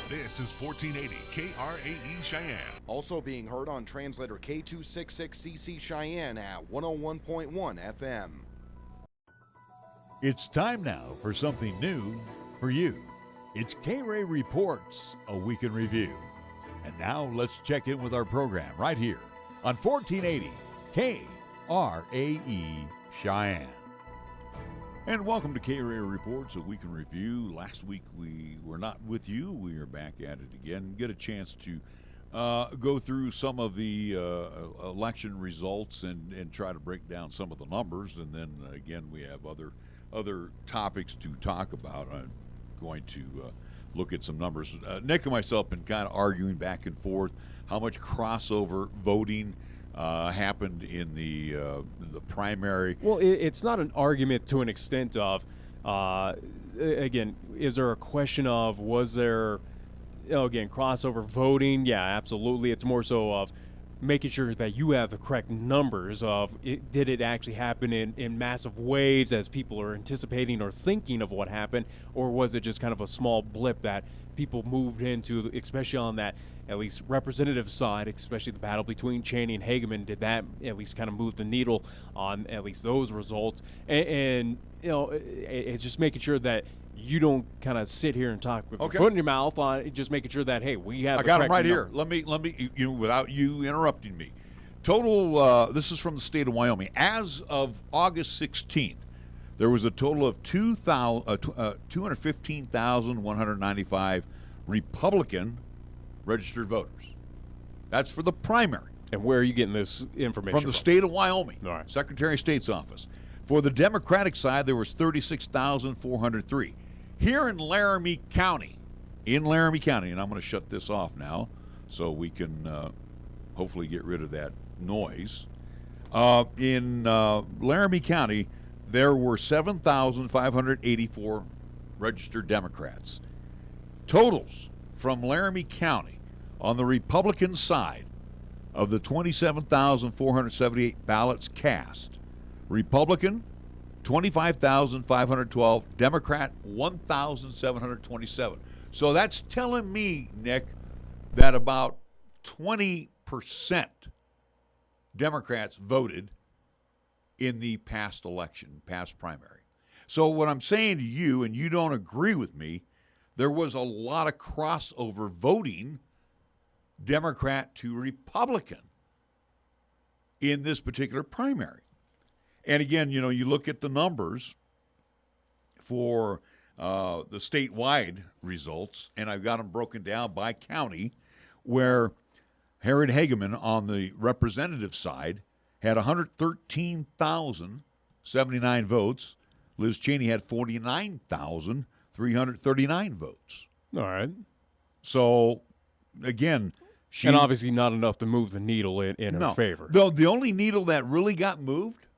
This is 1480 KRAE Cheyenne. Also being heard on translator K266CC Cheyenne at 101.1 FM. It's time now for something new for you. It's KRAE Reports, a week in review. And now let's check in with our program right here on 1480 KRAE Cheyenne. And welcome to KRAE Reports, a week in review. Last week we were not with you. We are back at it again. Get a chance to go through some of the election results and try to break down some of the numbers. And then again, we have other topics to talk about. I'm going to look at some numbers. Nick and myself have been kind of arguing back and forth how much crossover voting happened in the primary. Well, it's not an argument to an extent of, again, is there a question of was there, again, crossover voting? Yeah, absolutely. It's more so of making sure that you have the correct numbers of did it actually happen in massive waves as people are anticipating or thinking of what happened, or was it just kind of a small blip that people moved into, especially on that at least representative side, especially the battle between Cheney and Hageman? Did that at least kind of move the needle on at least those results? And you know, it's just making sure that you don't kind of sit here and talk with your foot in your mouth on just making sure that, hey, we have. I got them right here. Let me without you interrupting me. Total. This is from the state of Wyoming. As of August 16th, there was a total of 215,195 Republican registered voters. That's for the primary. And where are you getting this information from? The state of Wyoming. All right. Secretary of State's office. For the Democratic side, there was 36,403. Here in Laramie County, and I'm going to shut this off now so we can hopefully get rid of that noise. In Laramie County, there were 7,584 registered Democrats. Totals from Laramie County on the Republican side of the 27,478 ballots cast. Republican, 25,512. Democrat, 1,727. So that's telling me, Nick, that about 20% Democrats voted in the past election, past primary. So what I'm saying to you, and you don't agree with me, there was a lot of crossover voting, Democrat to Republican, in this particular primary. And again, you know, you look at the numbers for the statewide results, and I've got them broken down by county, where Harry Hageman on the representative side had 113,079 votes. Liz Cheney had 49,339 votes. All right. So, again, and obviously not enough to move the needle in her favor. Though the only needle that really got moved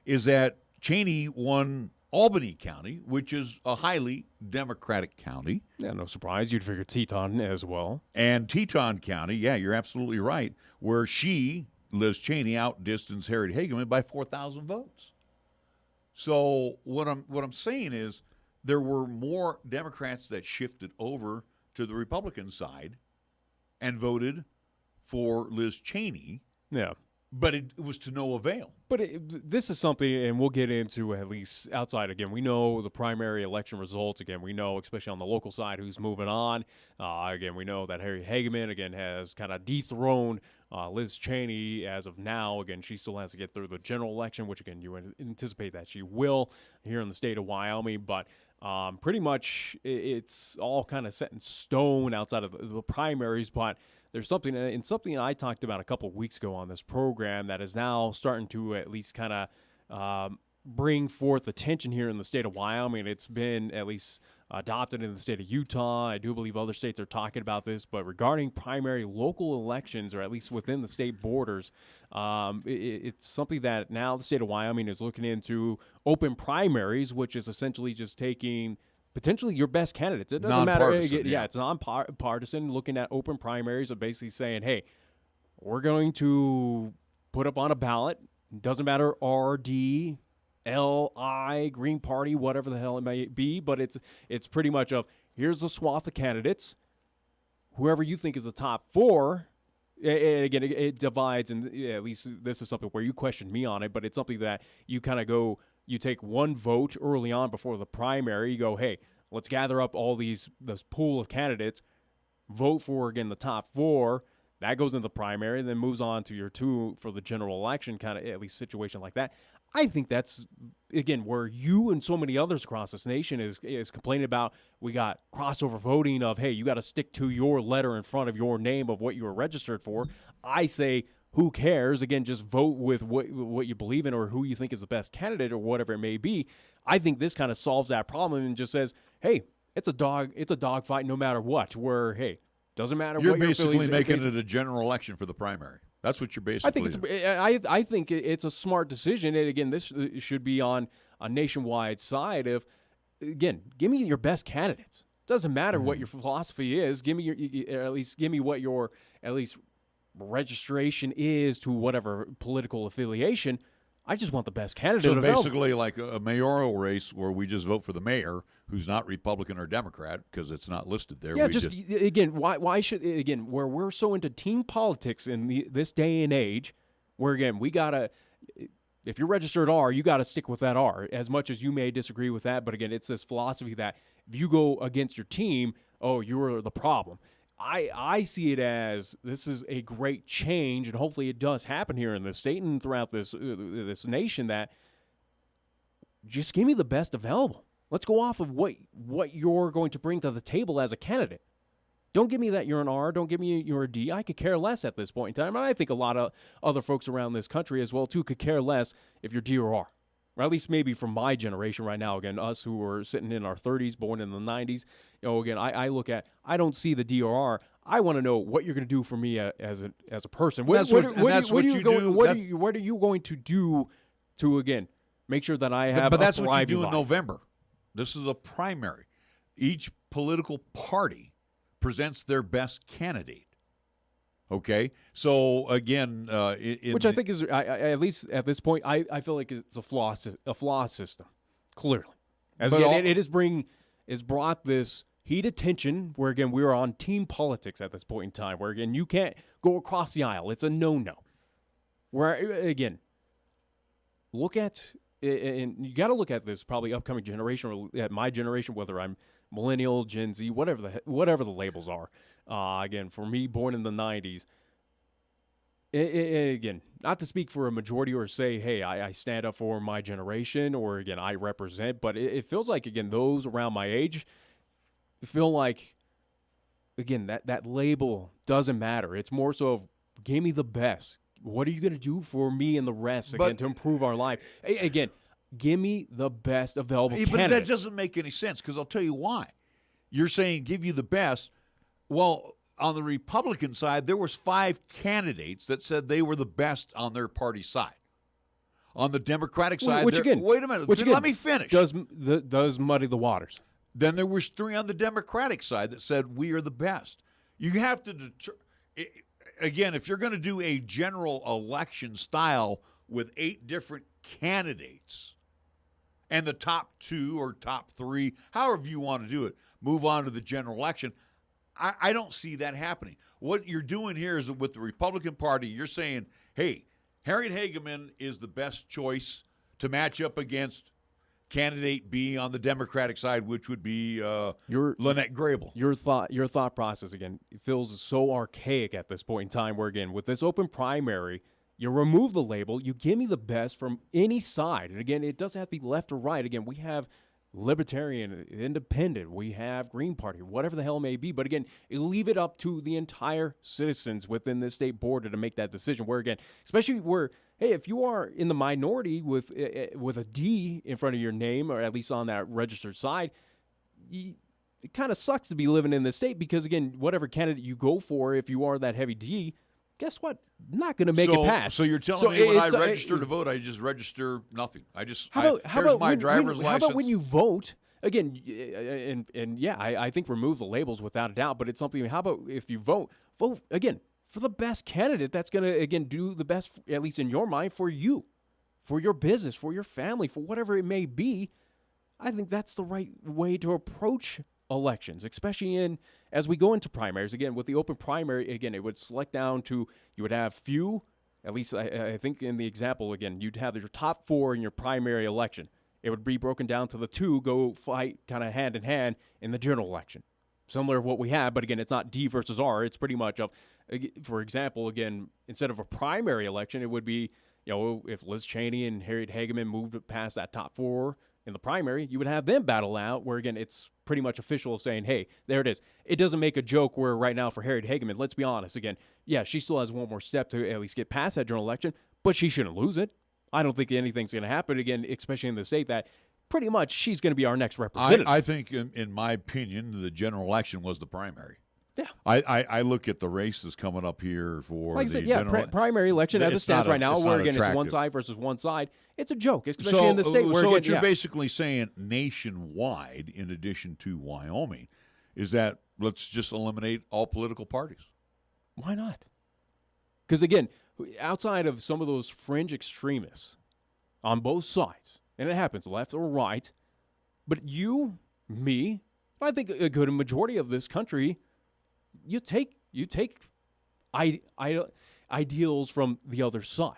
is that Cheney won Albany County, which is a highly Democratic county. Yeah, no surprise. You'd figure Teton as well. And Teton County, yeah, you're absolutely right, where Liz Cheney, outdistanced Harry Hageman by 4,000 votes. So what I'm saying is there were more Democrats that shifted over to the Republican side and voted for Liz Cheney. Yeah. But it was to no avail. But this is something, and we'll get into at least outside. Again, we know the primary election results. Again, we know, especially on the local side, who's moving on. Again, we know that Harry Hageman, again, has kind of dethroned Liz Cheney as of now. Again, she still has to get through the general election, which, again, you anticipate that she will here in the state of Wyoming. But pretty much it's all kind of set in stone outside of the primaries. But there's something I talked about a couple of weeks ago on this program that is now starting to at least kind of bring forth attention here in the state of Wyoming. It's been at least adopted in the state of Utah. I do believe other states are talking about this, but regarding primary local elections, or at least within the state borders, it's something that now the state of Wyoming is looking into open primaries, which is essentially just taking potentially your best candidates. It doesn't matter. Yeah, it's nonpartisan, looking at open primaries of basically saying, hey, we're going to put up on a ballot. Doesn't matter RD, LI, Green Party, whatever the hell it may be, but it's pretty much of here's the swath of candidates. Whoever you think is the top 4, and again, it divides, and at least this is something where you questioned me on it, but it's something that you kind of go, you take one vote early on before the primary, you go, hey, let's gather up all this pool of candidates, vote for, again, the top 4, that goes into the primary, and then moves on to your 2 for the general election, kind of at least situation like that. I think that's, again, where you and so many others across this nation is complaining about. We got crossover voting of, hey, you got to stick to your letter in front of your name of what you were registered for. I say, who cares? Again, just vote with what you believe in or who you think is the best candidate or whatever it may be. I think this kind of solves that problem and just says, hey, it's a dog fight no matter what, where, hey, doesn't matter You're what your basically affiliation- making it a general election for the primary. That's what you're basically doing. I think it's a smart decision. And again, this should be on a nationwide side of, again, give me your best candidates. Doesn't matter what your philosophy is. Give me give me what your at least registration is to whatever political affiliation. I just want the best candidate. So available. basically like a mayoral race where we just vote for the mayor who's not Republican or Democrat because it's not listed there. Yeah, We again, why should, again, where we're so into team politics in this day and age, where, again, we got to, if you're registered R, you got to stick with that R, as much as you may disagree with that. But, again, it's this philosophy that if you go against your team, oh, you're the problem. I see it as this is a great change, and hopefully it does happen here in this state and throughout this nation, that just give me the best available. Let's go off of what you're going to bring to the table as a candidate. Don't give me that you're an R. Don't give me you're a D. I could care less at this point in time. And I think a lot of other folks around this country as well, too, could care less if you're D or R. Or at least maybe from my generation right now, again, us who are sitting in our 30s, born in the 90s. Again, I look at, I don't see the D or R. I want to know what you're going to do for me as a person. What are you going to do to, again, make sure that I have But that's a what you do in life? November. This is a primary. Each political party presents their best candidate. Okay? So, again... which I think is, at least at this point, I feel like it's a flawed system, clearly. As again, it has brought this heated tension where, again, we are on team politics at this point in time, where, again, you can't go across the aisle. It's a no-no. Where, again, look at... And you got to look at this probably upcoming generation, or at my generation, whether I'm millennial, Gen Z, whatever the labels are. Again, for me, born in the 90s, again, not to speak for a majority or say, hey, I stand up for my generation or, again, I represent, but it feels like, again, those around my age feel like, again, that label doesn't matter. It's more so of, give me the best. What are you going to do for me and the rest, again, to improve our life? Again, give me the best available candidates. But that doesn't make any sense, because I'll tell you why. You're saying give you the best. Well, on the Republican side, there was 5 candidates that said they were the best on their party side. On the Democratic side, wait a minute. Let me finish. Does muddy the waters. Then there was 3 on the Democratic side that said we are the best. You have to again, if you're going to do a general election style with 8 different candidates and the top 2 or top 3, however you want to do it, move on to the general election, I don't see that happening. What you're doing here is with the Republican Party, you're saying, hey, Harriet Hageman is the best choice to match up against candidate B on the Democratic side, which would be Lynette Grable. Your thought process, again, it feels so archaic at this point in time where, again, with this open primary, you remove the label, you give me the best from any side. And, again, it doesn't have to be left or right. Again, we have Libertarian, Independent, we have Green Party, whatever the hell it may be. But, again, leave it up to the entire citizens within this state border to make that decision where, again, especially where – hey, if you are in the minority with a D in front of your name, or at least on that registered side, it kind of sucks to be living in this state because, again, whatever candidate you go for, if you are that heavy D, guess what? Not going to make it pass. So you're telling me when I register to vote, I just register nothing. Here's my driver's license. How about when you vote? Again, I think remove the labels without a doubt, but it's something. How about if you vote again for the best candidate that's going to, again, do the best, at least in your mind, for you, for your business, for your family, for whatever it may be, I think that's the right way to approach elections, especially as we go into primaries. Again, with the open primary, again, it would select down to, you would have few, at least I think in the example, again, you'd have your top 4 in your primary election. It would be broken down to the 2 go fight kind of hand in hand in the general election. Similar to what we have, but again, it's not D versus R. It's pretty much for example, again, instead of a primary election, it would be, if Liz Cheney and Harriet Hageman moved past that top 4 in the primary, you would have them battle out where, again, it's pretty much official saying, hey, there it is. It doesn't make a joke where right now for Harriet Hageman, let's be honest, again, yeah, she still has one more step to at least get past that general election, but she shouldn't lose it. I don't think anything's going to happen, again, especially in the state that pretty much she's going to be our next representative. I think, in my opinion, the general election was the primary. Yeah. I look at the races coming up here for like I said, yeah, primary election as it stands right now, where, again, it's one side versus one side. It's a joke, especially in the state where, so what you're basically saying nationwide, in addition to Wyoming, is that let's just eliminate all political parties. Why not? Because, again, outside of some of those fringe extremists on both sides, and it happens left or right, but you, me, I think a good majority of this country, you take ideals from the other side.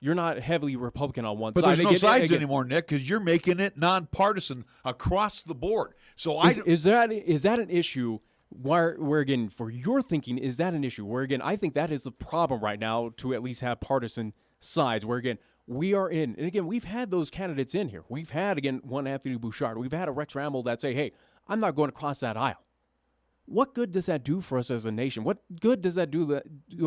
You're not heavily Republican on one but side. But there's no sides anymore, Nick, because you're making it nonpartisan across the board. So is that an issue where again, for your thinking, is that an issue? Where, again, I think that is the problem right now, to at least have partisan sides, where, again, we are in, and again, we've had those candidates in here. We've had, again, one Anthony Bouchard. We've had a Rex Ramble that say, hey, I'm not going to cross that aisle. What good does that do for us as a nation? What good does that do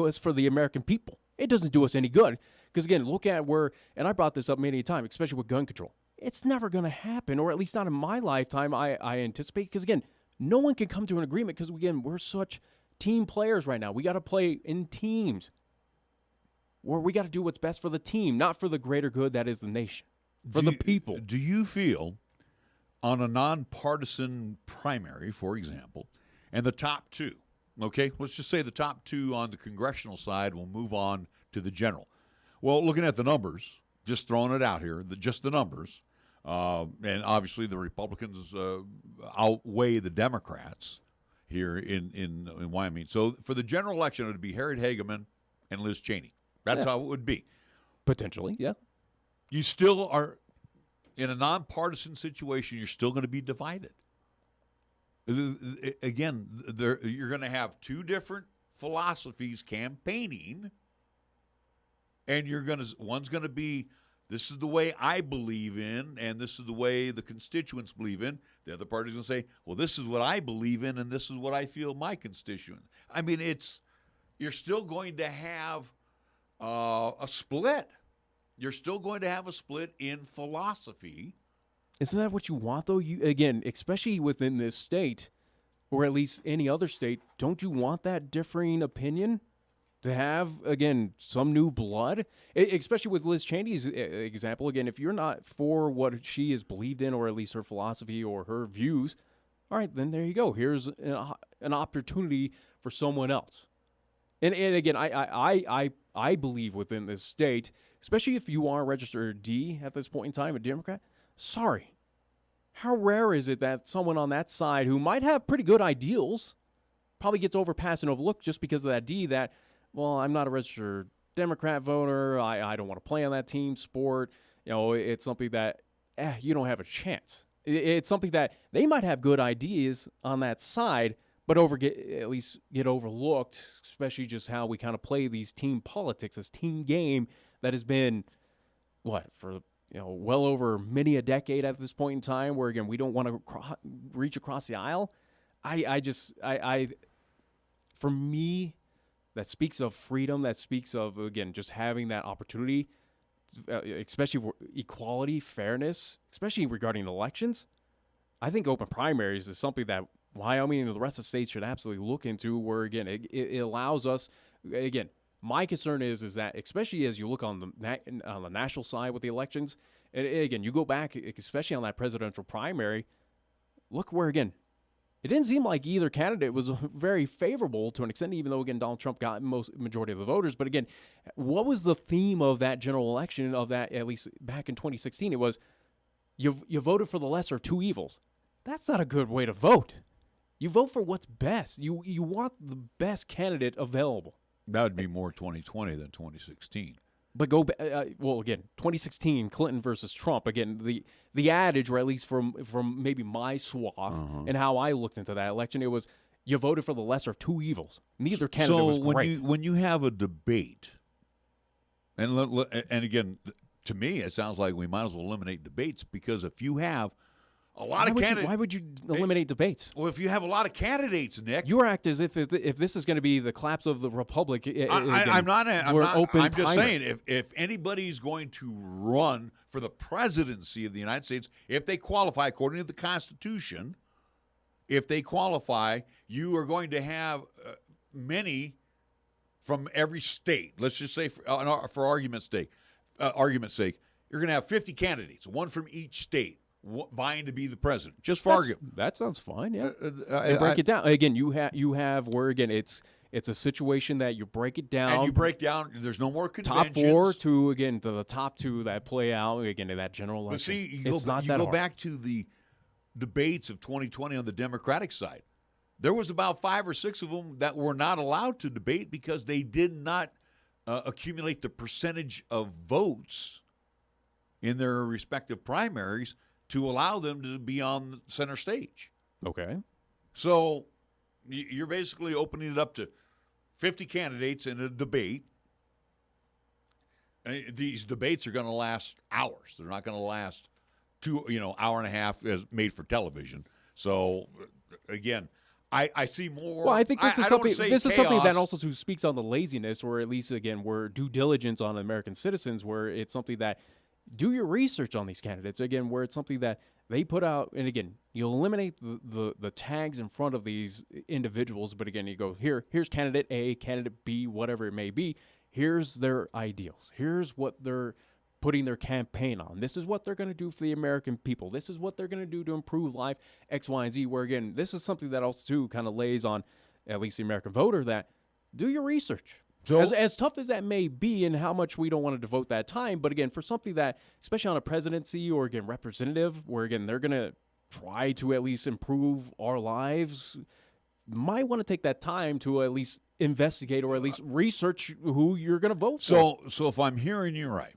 us for the American people? It doesn't do us any good. Because, again, look at where, and I brought this up many times, especially with gun control. It's never going to happen, or at least not in my lifetime, I anticipate. Because, again, no one can come to an agreement because, again, we're such team players right now. We got to play in teams where we got to do what's best for the team, not for the greater good that is the nation, for the people. Do you feel on a nonpartisan primary, for example, and the top 2, okay, let's just say the top 2 on the congressional side will move on to the general. Well, looking at the numbers, just throwing it out here, just the numbers, and obviously the Republicans outweigh the Democrats here in Wyoming. So for the general election, it would be Harriet Hageman and Liz Cheney. That's how it would be. Potentially, yeah. You still are, in a nonpartisan situation, you're still going to be divided. Again, you're going to have 2 different philosophies campaigning, and one's going to be, this is the way I believe in, and this is the way the constituents believe in. The other party's going to say, well, this is what I believe in, and this is what I feel my constituent. I mean, you're still going to have a split. You're still going to have a split in philosophy. Isn't that what you want, though? Again, especially within this state, or at least any other state, don't you want that differing opinion? To have, again, some new blood? Especially with Liz Cheney's example. Again, if you're not for what she has believed in, or at least her philosophy or her views, all right, then there you go. Here's an opportunity for someone else. And again, I believe within this state, especially if you are a registered D at this point in time, a Democrat, sorry. How rare is it that someone on that side who might have pretty good ideals probably gets overpassed and overlooked just because of that D that, well, I'm not a registered Democrat voter. I don't want to play on that team sport. It's something that you don't have a chance. It's something that they might have good ideas on that side, but at least get overlooked, especially just how we kind of play these team politics, this team game that has been, for well over many a decade at this point in time, where, again, we don't want to reach across the aisle. For me, that speaks of freedom, that speaks of, again, just having that opportunity, especially for equality, fairness, especially regarding elections. I think open primaries is something that Wyoming and the rest of the states should absolutely look into, where, again, it allows us, again, my concern is that, especially as you look on the national side with the elections, and again, you go back, especially on that presidential primary, look where, again, it didn't seem like either candidate was very favorable to an extent, even though, again, Donald Trump got majority of the voters. But again, what was the theme of that general election, of that, at least back in 2016? It was you voted for the lesser of two evils. That's not a good way to vote. You vote for what's best. You want the best candidate available. That would be more 2020 than 2016. But go back, well, again, 2016, Clinton versus Trump. Again, the adage, or at least from maybe my swath and how I looked into that election, it was you voted for the lesser of two evils. Neither candidate was great. So when you have a debate, and again, to me, it sounds like we might as well eliminate debates, because if you have a lot of candidates, why would you eliminate debates? Well, if you have a lot of candidates, Nick, you act as if this is going to be the collapse of the republic. I'm just saying, if anybody's going to run for the presidency of the United States, if they qualify according to the Constitution, if they qualify, you are going to have many from every state. Let's just say, for argument's sake, you're going to have 50 candidates, one from each state, vying to be the president. Just for argument. That sounds fine. Yeah. Break it down again. You have where, again, it's a situation that you break it down. And you break down. There's no more conventions. Top four to the top two that play out again in that general election. But see, you go back to the debates of 2020 on the Democratic side. There was about 5 or 6 of them that were not allowed to debate because they did not accumulate the percentage of votes in their respective primaries to allow them to be on the center stage. Okay. So you're basically opening it up to 50 candidates in a debate. These debates are going to last hours. They're not going to last hour and a half as made for television. So again, I see more. Well, I think this is something. This is something that also speaks on the laziness, or at least again, where due diligence on American citizens, where it's something that do your research on these candidates again, where it's something that they put out, and again, you'll eliminate the tags in front of these individuals, but again, you go here's candidate A, candidate B, whatever it may be. Here's their ideals. Here's what they're putting their campaign on. This is what they're going to do for the American people. This is what they're going to do to improve life, X, Y, and Z, where, again, this is something that also, too, kind of lays on at least the American voter that do your research. So, as tough as that may be and how much we don't want to devote that time, but, again, for something that, especially on a presidency or, again, representative, where, again, they're going to try to at least improve our lives, might want to take that time to at least investigate or at least research who you're going to vote for. So if I'm hearing you right,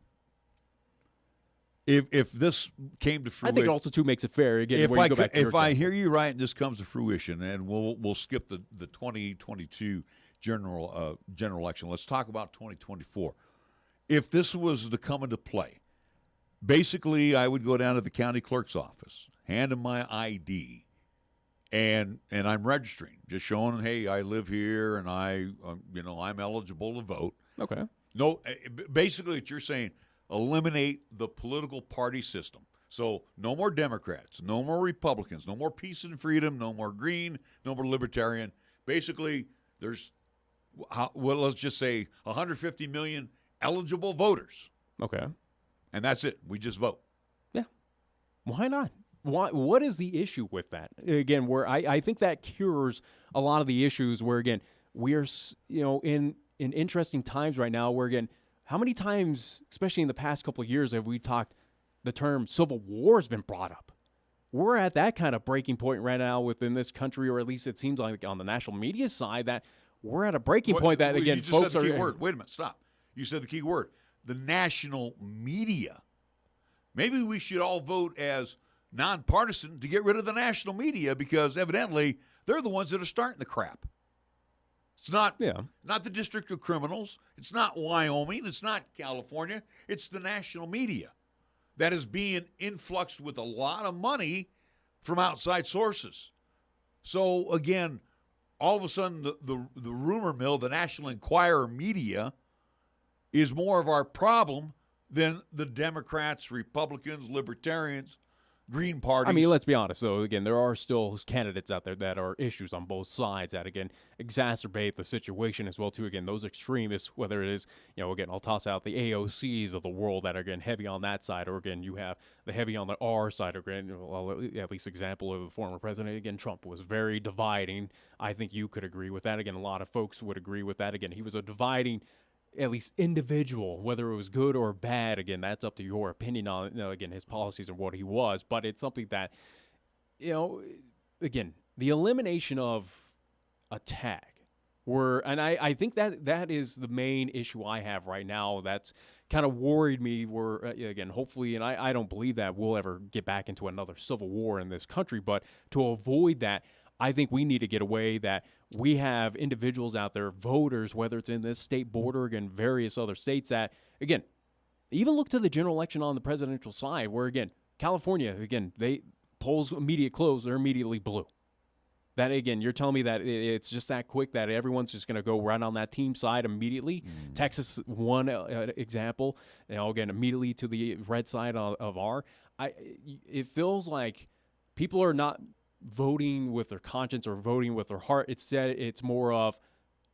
If this came to fruition, I think it also too makes it fair. Again, if I hear you right and this comes to fruition, and we'll skip the 2022 general election. Let's talk about 2024. If this was to come into play, basically I would go down to the county clerk's office, hand him my ID, and I'm registering, just showing, hey, I live here and I'm eligible to vote. Okay. No, basically what you're saying, eliminate the political party system. So no more Democrats, no more Republicans, no more peace and freedom, no more green, no more libertarian. Basically, there's, let's just say 150 million eligible voters. Okay. And that's it. We just vote. Yeah. Why not? What is the issue with that? Again, where I think that cures a lot of the issues where, again, we're in interesting times right now where, again, how many times, especially in the past couple of years, have we talked, the term civil war has been brought up? We're at that kind of breaking point right now within this country, or at least it seems like on the national media side that we're at a breaking point that, again, you just folks said the are... key word. Wait a minute, stop. You said the key word, the national media. Maybe we should all vote as nonpartisan to get rid of the national media because evidently they're the ones that are starting the crap. It's not the District of Criminals. It's not Wyoming. It's not California. It's the national media that is being influxed with a lot of money from outside sources. So, again, all of a sudden the rumor mill, the National Enquirer media, is more of our problem than the Democrats, Republicans, Libertarians Green parties. I mean, let's be honest, though. Again, there are still candidates out there that are issues on both sides that, again, exacerbate the situation as well, too. Again, those extremists, whether it is, again, I'll toss out the AOCs of the world that are, again, heavy on that side, or, again, you have the heavy on the R side, or, again, well, at least example of the former president, again, Trump was very dividing. I think you could agree with that. Again, a lot of folks would agree with that. Again, he was a dividing, at least individual, whether it was good or bad. Again, that's up to your opinion on, again, his policies and what he was. But it's something that, again, the elimination of a tag and I think that is the main issue I have right now that's kind of worried me where, again, hopefully, and I don't believe that we'll ever get back into another civil war in this country, but to avoid that, I think we need to get away that we have individuals out there, voters, whether it's in this state border, again, various other states that, again, even look to the general election on the presidential side where, again, California, again, polls immediate close, they're immediately blue. That, again, you're telling me that it's just that quick that everyone's just going to go right on that team side immediately. Texas, one example, again, immediately to the red side of R. It feels like people are not voting with their conscience or voting with their heart. It's more of,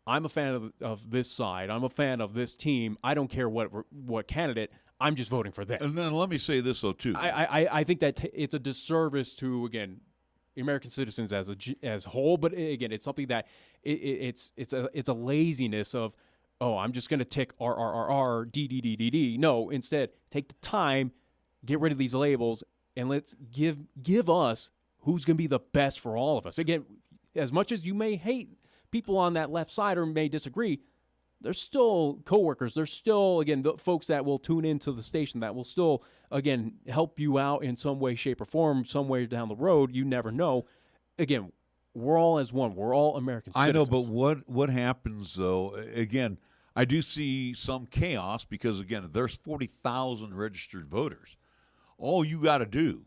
I'm a fan of this side. I'm a fan of this team. I don't care what candidate. I'm just voting for them. And then let me say this, though, too. I think that it's a disservice to, again, American citizens as a whole. But, again, it's something that it's a laziness of, I'm just going to tick R, D. No, instead, take the time, get rid of these labels, and let's give us who's going to be the best for all of us. Again, as much as you may hate people on that left side or may disagree, there's still coworkers. There's still, again, the folks that will tune into the station that will still, again, help you out in some way, shape, or form, some way down the road. You never know. Again, we're all as one. We're all American citizens. I know, but what happens, though, again, I do see some chaos because, again, there's 40,000 registered voters. All you got to do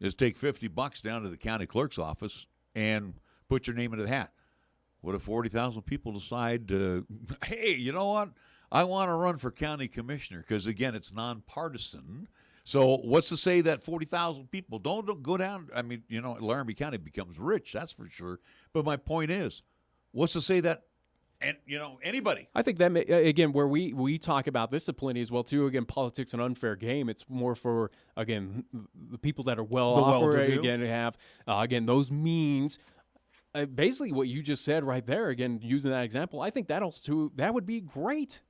is take $50 down to the county clerk's office and put your name into the hat. What if 40,000 people decide to, hey, you know what? I want to run for county commissioner because, again, it's nonpartisan. So what's to say that 40,000 people don't go down? I mean, Laramie County becomes rich, that's for sure. But my point is, what's to say that, and anybody? I think that, again, where we talk about this plenty as well, too. Again, politics an unfair game. It's more for, again, the people that are well-off, or, again, have, again, those means. Basically what you just said right there, again, using that example, I think that would be great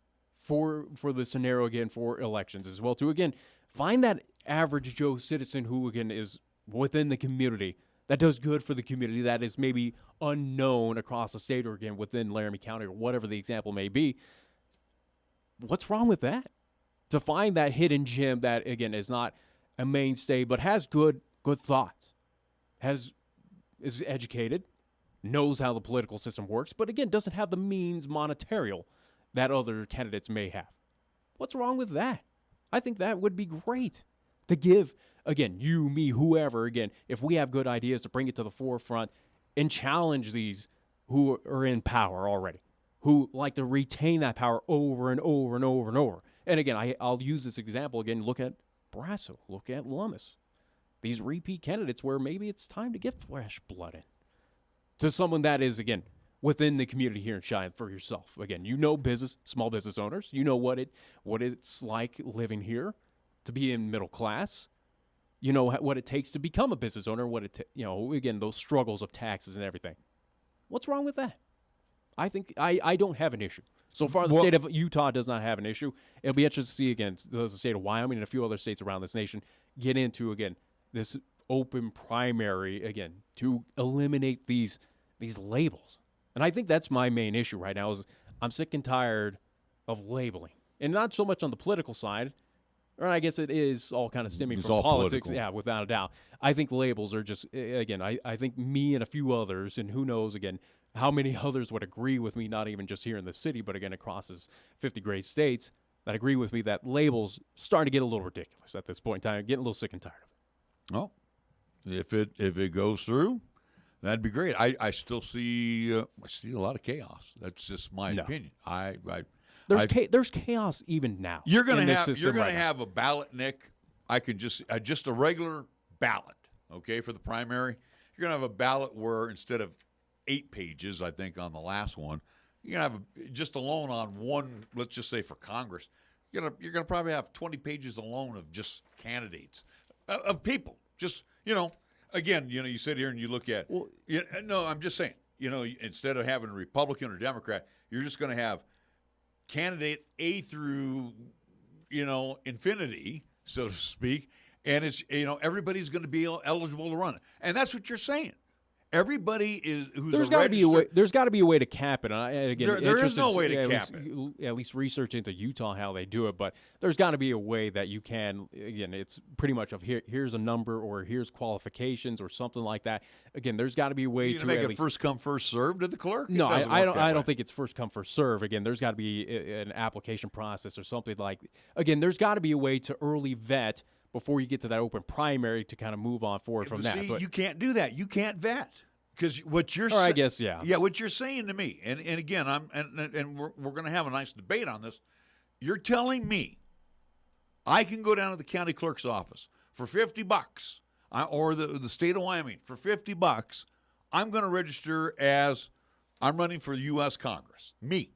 for the scenario, again, for elections as well, too. Again, find that average Joe citizen who, again, is within the community, that does good for the community, that is maybe unknown across the state or, again, within Laramie County or whatever the example may be. What's wrong with that? To find that hidden gem that, again, is not a mainstay but has good thoughts, is educated, knows how the political system works, but, again, doesn't have the means monetarial that other candidates may have. What's wrong with that? I think that would be great to give, again, you, me, whoever, again, if we have good ideas to bring it to the forefront and challenge these who are in power already, who like to retain that power over and over and over and over. And, again, I'll use this example again. Look at Brasso. Look at Lummis. These repeat candidates where maybe it's time to get fresh blood in to someone that is, again, within the community here in Cheyenne for yourself. Again, business, small business owners. You know what it's like living here, to be in middle class. You know what it takes to become a business owner. Again, those struggles of taxes and everything. What's wrong with that? I think I don't have an issue. So far, the state of Utah does not have an issue. It'll be interesting to see, again, the state of Wyoming and a few other states around this nation get into, again, this open primary, again, to eliminate these labels. And I think that's my main issue right now is I'm sick and tired of labeling. And not so much on the political side, or I guess it is all kind of stemming from politics. Political. Yeah, without a doubt. I think labels are just, again, I think me and a few others, and who knows, again, how many others would agree with me, not even just here in the city, but, again, across this 50 great states, that agree with me that labels starting to get a little ridiculous at this point in time, getting a little sick and tired of it. Well, if it goes through, that'd be great. I still see a lot of chaos. That's just my opinion. There's chaos even now. You're gonna have a ballot, Nick. I could just a regular ballot, okay, for the primary, you're going to have a ballot where instead of 8 pages, I think, on the last one, you're going to have just alone on one, let's just say for Congress, you're gonna probably have 20 pages alone of just candidates, of people. Just, again, you sit here and you look at, no, I'm just saying, instead of having a Republican or Democrat, you're just going to have candidate A through, infinity, so to speak, and it's, everybody's going to be eligible to run. And that's what you're saying. Everybody is who's there's got to be a way. There's got to be a way to cap it. And again, there is no way to cap it. At least research into Utah how they do it, but there's got to be a way that you can. Again, it's pretty much of here's a number or here's qualifications or something like that. Again, there's got to be a way to make it first come first served to the clerk. No, I don't think it's first come first serve. Again, there's got to be an application process or something like. Again, there's got to be a way to early vet before you get to that open primary to kind of move on forward from that. But you can't do that. You can't vet. Because what you're saying, I guess, yeah. Yeah, what you're saying to me, and again, we're going to have a nice debate on this. You're telling me I can go down to the county clerk's office for $50, or the state of Wyoming for $50. I'm going to register as I'm running for U.S. Congress. Me.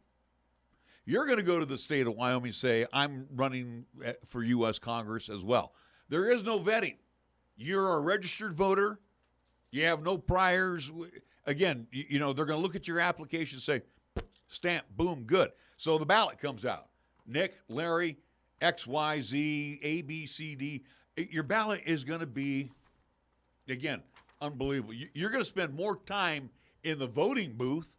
You're going to go to the state of Wyoming and say I'm running for U.S. Congress as well. There is no vetting. You're a registered voter. You have no priors. Again, they're going to look at your application and say, stamp, boom, good. So the ballot comes out. Nick, Larry, XYZ, A, B, C, D. Your ballot is going to be, again, unbelievable. You're going to spend more time in the voting booth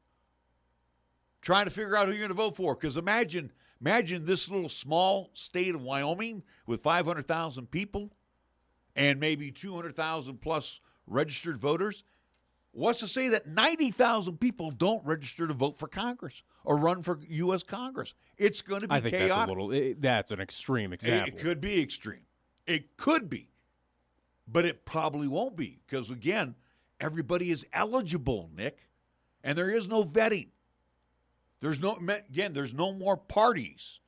trying to figure out who you're going to vote for. Because imagine this little small state of Wyoming with 500,000 people and maybe 200,000 plus registered voters. What's to say that 90,000 people don't register to vote for Congress or run for U.S. Congress? It's going to be chaotic. That's an extreme example. It could be extreme. It could be. But it probably won't be because, again, everybody is eligible, Nick, and there is no vetting. There's no more parties.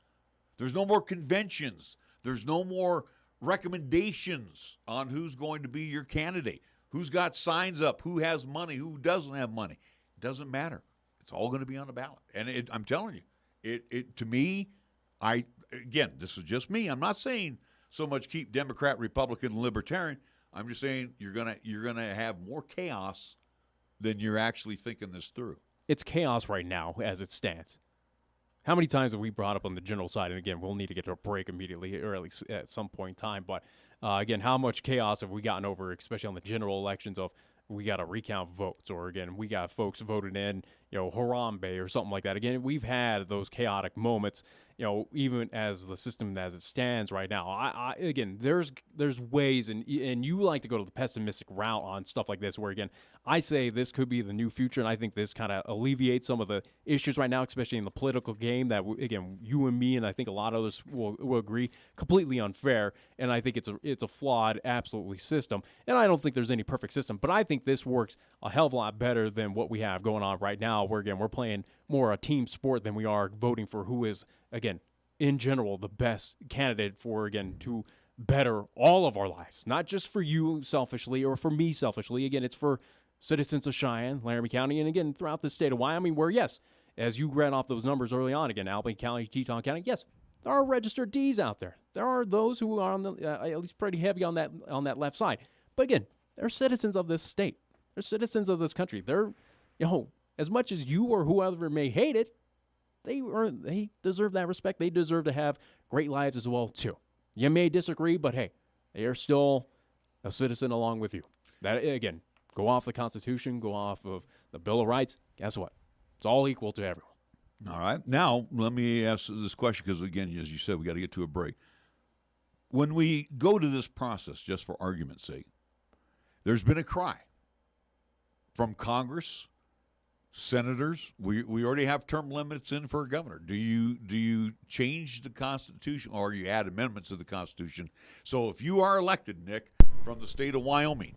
There's no more conventions. There's no more recommendations on who's going to be your candidate. Who's got signs up? Who has money? Who doesn't have money? It doesn't matter. It's all going to be on the ballot. And I'm telling you, to me, this is just me. I'm not saying so much keep Democrat, Republican, and Libertarian. I'm just saying you're gonna have more chaos than you're actually thinking this through. It's chaos right now as it stands. How many times have we brought up on the general side? And again, we'll need to get to a break immediately, or at least at some point in time. But again, how much chaos have we gotten over, especially on the general elections of we got to recount votes, or again, we got folks voted in, Harambe or something like that. Again, we've had those chaotic moments, even as the system as it stands right now. Again, there's ways, and you like to go to the pessimistic route on stuff like this, where again, I say this could be the new future, and I think this kind of alleviates some of the issues right now, especially in the political game that, again, you and me and I think a lot of others will agree, completely unfair, and I think it's a flawed, absolutely system, and I don't think there's any perfect system, but I think this works a hell of a lot better than what we have going on right now, where, again, we're playing more a team sport than we are voting for who is, again, in general, the best candidate for, again, to better all of our lives, not just for you selfishly or for me selfishly. Again, it's for citizens of Cheyenne, Laramie County, and again, throughout the state of Wyoming, where, yes, as you read off those numbers early on, again, Albany County, Teton County, yes, there are registered Ds out there. There are those who are on the at least pretty heavy on that left side. But again, they're citizens of this state. They're citizens of this country. They're, as much as you or whoever may hate it, they deserve that respect. They deserve to have great lives as well, too. You may disagree, but hey, they are still a citizen along with you. That, again, go off the Constitution, go off of the Bill of Rights. Guess what? It's all equal to everyone. All right. Now, let me ask this question because, again, as you said, we got to get to a break. When we go to this process, just for argument's sake, there's been a cry from Congress, senators. We already have term limits in for a governor. Do you change the Constitution, or you add amendments to the Constitution? So if you are elected, Nick, from the state of Wyoming,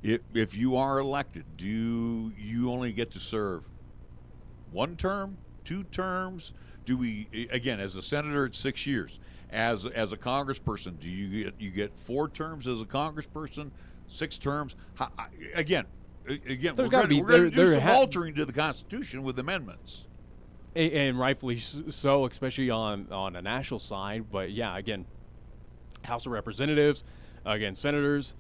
if you are elected, do you only get to serve one term, 2 terms? Do we, again, as a senator, it's 6 years. As a congressperson, do you get 4 terms as a congressperson, 6 terms. Again, There's we're gotta going be- to do there some altering to the Constitution with amendments. And rightfully so, especially on a national side. But yeah, again, House of Representatives, again, senators,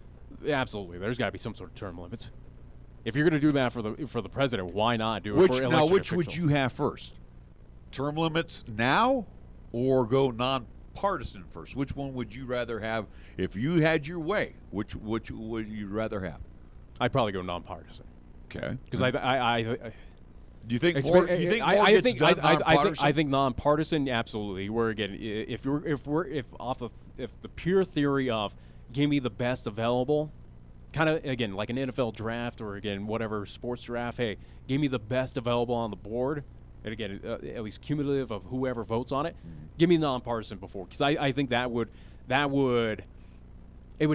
absolutely, there's got to be some sort of term limits. If you're going to do that for the president, why not do it for elected Now, which officials? would you have first? Term limits now, or go nonpartisan first? Which one would you rather have if you had your way? Which would you rather have? I'd probably go nonpartisan. Okay, Because I do you think more? Do you think more gets done nonpartisan? I think nonpartisan, absolutely. We're again, if the pure theory of give me the best available, kind of again like an NFL draft or again whatever sports draft. Hey, give me the best available on the board, and again at least cumulative of whoever votes on it. Give me nonpartisan before, because I think that would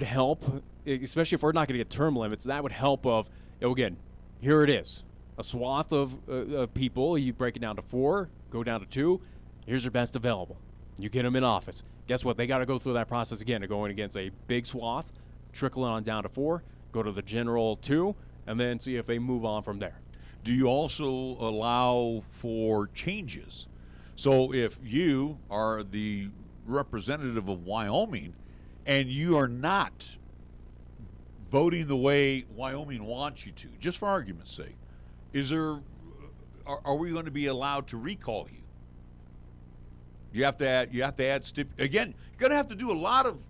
help, especially if we're not going to get term limits. That would help. Again, here it is. A swath of people, you break it down to 4, go down to 2. Here's your best available. You get them in office. Guess what? They got to go through that process again of going against a big swath, trickling on down to 4, go to the general 2, and then see if they move on from there. Do you also allow for changes? So if you are the representative of Wyoming and you are not voting the way Wyoming wants you to, just for argument's sake, are we going to be allowed to recall you? You have to add again, you're going to have to do a lot of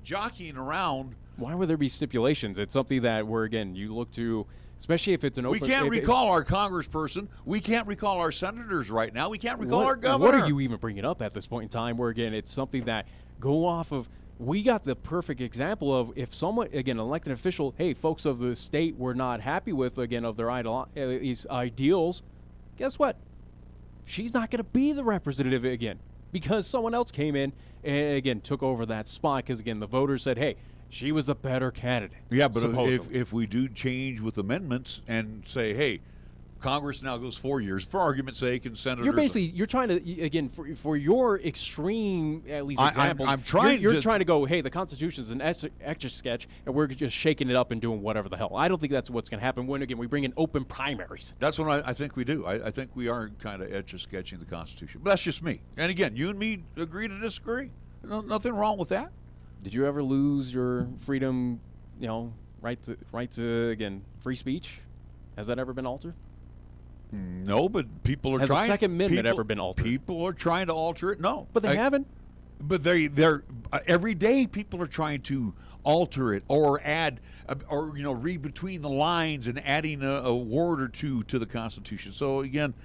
jockeying around. Why would there be stipulations? It's something that you look to, especially if it's an open. We can't recall our congressperson. We can't recall our senators right now. We can't recall our governor. What are you even bringing up at this point in time? Where again, it's something that go off of. We got the perfect example of if someone, again, an elected official, hey, folks of the state were not happy with, again, of their these ideals, guess what? She's not going to be the representative again because someone else came in and, again, took over that spot because, again, the voters said, hey, she was a better candidate. Yeah, but if we do change with amendments and say, hey, Congress now goes 4 years, for argument's sake, and senators. You're trying to, again, for your extreme, at least example, you're trying to go, hey, the Constitution's an etch-a-sketch, and we're just shaking it up and doing whatever the hell. I don't think that's what's going to happen when, again, we bring in open primaries. That's what I think we do. I think we are kind of etch-a-sketching the Constitution. But that's just me. And, again, you and me agree to disagree. Nothing wrong with that. Did you ever lose your freedom, right to again, free speech? Has that ever been altered? No, but people are trying. Has the Second Amendment ever been altered? People are trying to alter it. No, but they haven't. But they're every day people are trying to alter it or add or read between the lines and adding a word or two to the Constitution. So again,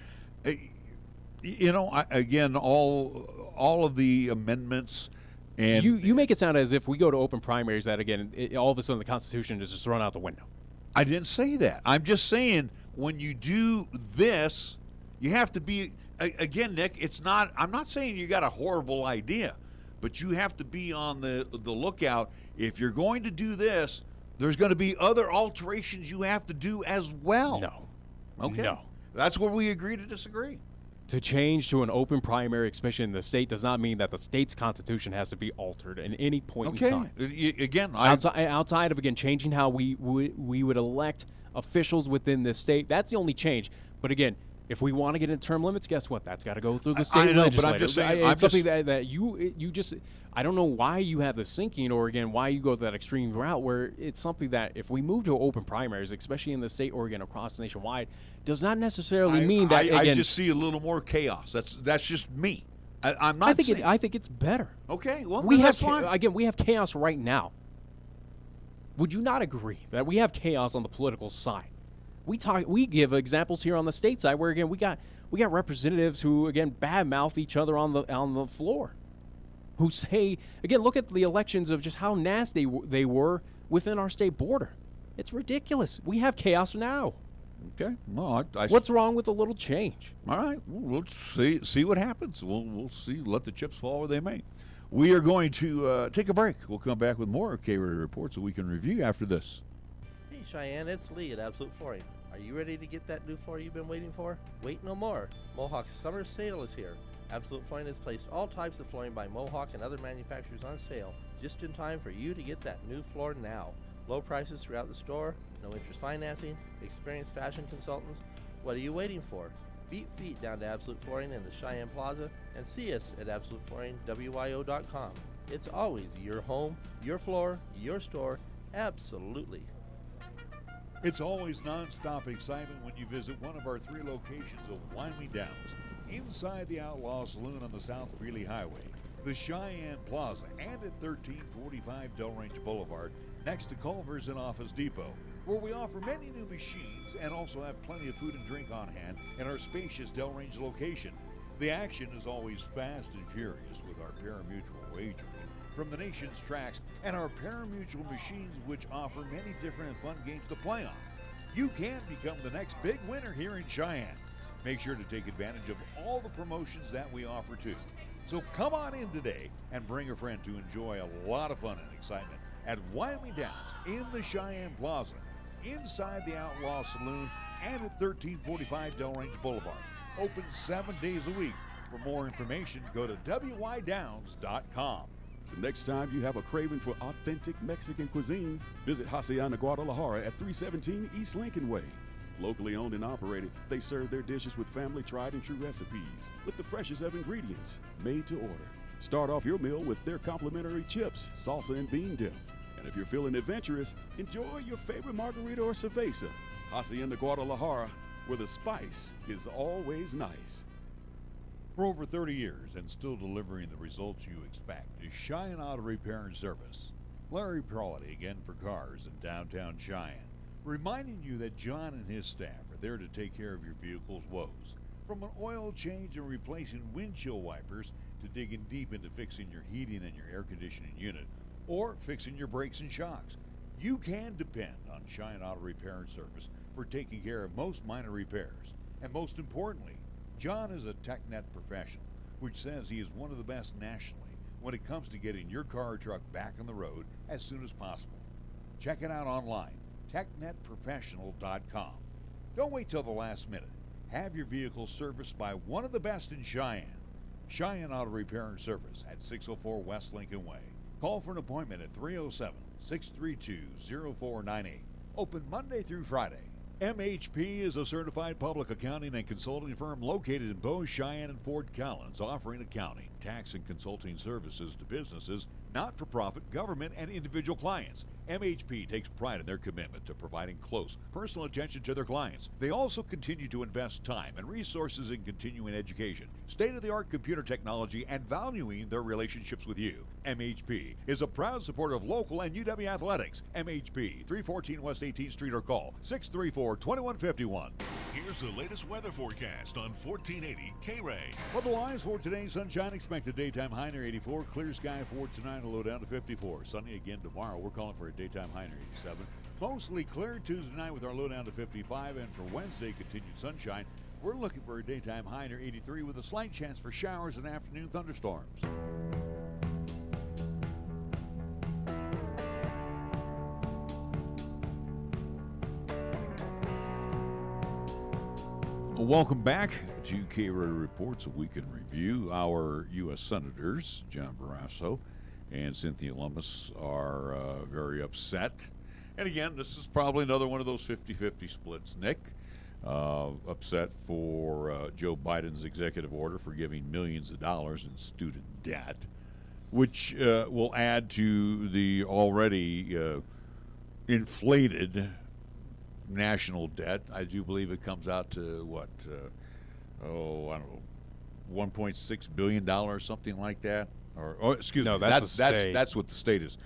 all of the amendments. And you make it sound as if we go to open primaries that again all of a sudden the Constitution is just thrown out the window. I didn't say that. I'm just saying when you do this, you have to be again, Nick. I'm not saying you got a horrible idea, but you have to be on the lookout. If you're going to do this, there's going to be other alterations you have to do as well. No. Okay. No. That's where we agree to disagree. To change to an open primary, especially in the state, does not mean that the state's constitution has to be altered at any point in time. Again, outside of again changing how we would elect officials within this state, that's the only change. But again, if we want to get into term limits, guess what? That's got to go through the state legislature. But I'm just saying, it's something that you just. I don't know why you have the thinking, or again, why you go that extreme route where it's something that if we move to open primaries, especially in the state or again across nationwide, does not necessarily mean that. I just see a little more chaos. That's just me. I'm not. I think it's better. Okay, well, we have we have chaos right now. Would you not agree that we have chaos on the political side? We give examples here on the state side where again we got representatives who again badmouth each other on the floor, who say again look at the elections of just how nasty they were within our state border. It's ridiculous. We have chaos now. Okay. Well, what's wrong with a little change? All right. We'll see what happens. We'll see. Let the chips fall where they may. We are going to take a break. We'll come back with more KRAE reports that we can review after this. Hey Cheyenne, it's Lee at Absolute Flooring. Are you ready to get that new floor you've been waiting for? Wait no more. Mohawk's summer sale is here. Absolute Flooring has placed all types of flooring by Mohawk and other manufacturers on sale just in time for you to get that new floor now. Low prices throughout the store, no interest financing, experienced fashion consultants. What are you waiting for? Beat feet down to Absolute Flooring in the Cheyenne Plaza and see us at AbsoluteFlooringWyo.com. It's always your home, your floor, your store, absolutely. It's always non-stop excitement when you visit one of our 3 locations of Wyoming Downs, inside the Outlaw Saloon on the South Greeley Highway, the Cheyenne Plaza, and at 1345 Delrange Boulevard, next to Culver's and Office Depot, where we offer many new machines and also have plenty of food and drink on hand in our spacious Delrange location. The action is always fast and furious with our pari-mutuel wagering from the nation's tracks and our pari-mutuel machines, which offer many different and fun games to play on. You can become the next big winner here in Cheyenne. Make sure to take advantage of all the promotions that we offer too. So come on in today and bring a friend to enjoy a lot of fun and excitement at Wyoming Downs in the Cheyenne Plaza, inside the Outlaw Saloon, and at 1345 Delrange Boulevard. Open 7 days a week. For more information, go to wydowns.com. The next time you have a craving for authentic Mexican cuisine, visit Hacienda Guadalajara at 317 East Lincoln Way. Locally owned and operated, they serve their dishes with family tried and true recipes, with the freshest of ingredients, made to order. Start off your meal with their complimentary chips, salsa, and bean dip. And if you're feeling adventurous, enjoy your favorite margarita or cerveza. Hacienda Guadalajara, where the spice is always nice. For over 30 years and still delivering the results you expect is Cheyenne Auto Repair and Service. Larry Prawley again for cars in downtown Cheyenne, reminding you that John and his staff are there to take care of your vehicle's woes. From an oil change and replacing windshield wipers to digging deep into fixing your heating and your air conditioning unit, or fixing your brakes and shocks, you can depend on Cheyenne Auto Repair and Service for taking care of most minor repairs. And most importantly, John is a TechNet professional, which says he is one of the best nationally when it comes to getting your car or truck back on the road as soon as possible. Check it out online, technetprofessional.com. Don't wait till the last minute. Have your vehicle serviced by one of the best in Cheyenne. Cheyenne Auto Repair and Service at 604 West Lincoln Way. Call for an appointment at 307-632-0498. Open Monday through Friday. MHP is a certified public accounting and consulting firm located in Bow, Cheyenne, and Fort Collins, offering accounting, tax, and consulting services to businesses, not-for-profit, government, and individual clients. MHP takes pride in their commitment to providing close, personal attention to their clients. They also continue to invest time and resources in continuing education, state-of-the-art computer technology, and valuing their relationships with you. MHP is a proud supporter of local and UW athletics. MHP, 314 West 18th Street, or call 634-2151. Here's the latest weather forecast on 1480 KRAE. Otherwise, for today, sunshine expected, daytime high near 84, clear sky for tonight, a low down to 54. Sunny again tomorrow. We're calling for a daytime high near 87. Mostly clear Tuesday night with our low down to 55, and for Wednesday, continued sunshine. We're looking for a daytime high near 83 with a slight chance for showers and afternoon thunderstorms. Welcome back to KRAE Reports, a week in review. Our U.S. Senators, John Barrasso and Cynthia Lummis, are very upset. And again, this is probably another one of those 50-50 splits, Nick. Upset for Joe Biden's executive order for giving millions of dollars in student debt, which will add to the already inflated national debt. I do believe it comes out to what, I don't know, $1.6 billion, something like that. Or excuse me, that's what the state is.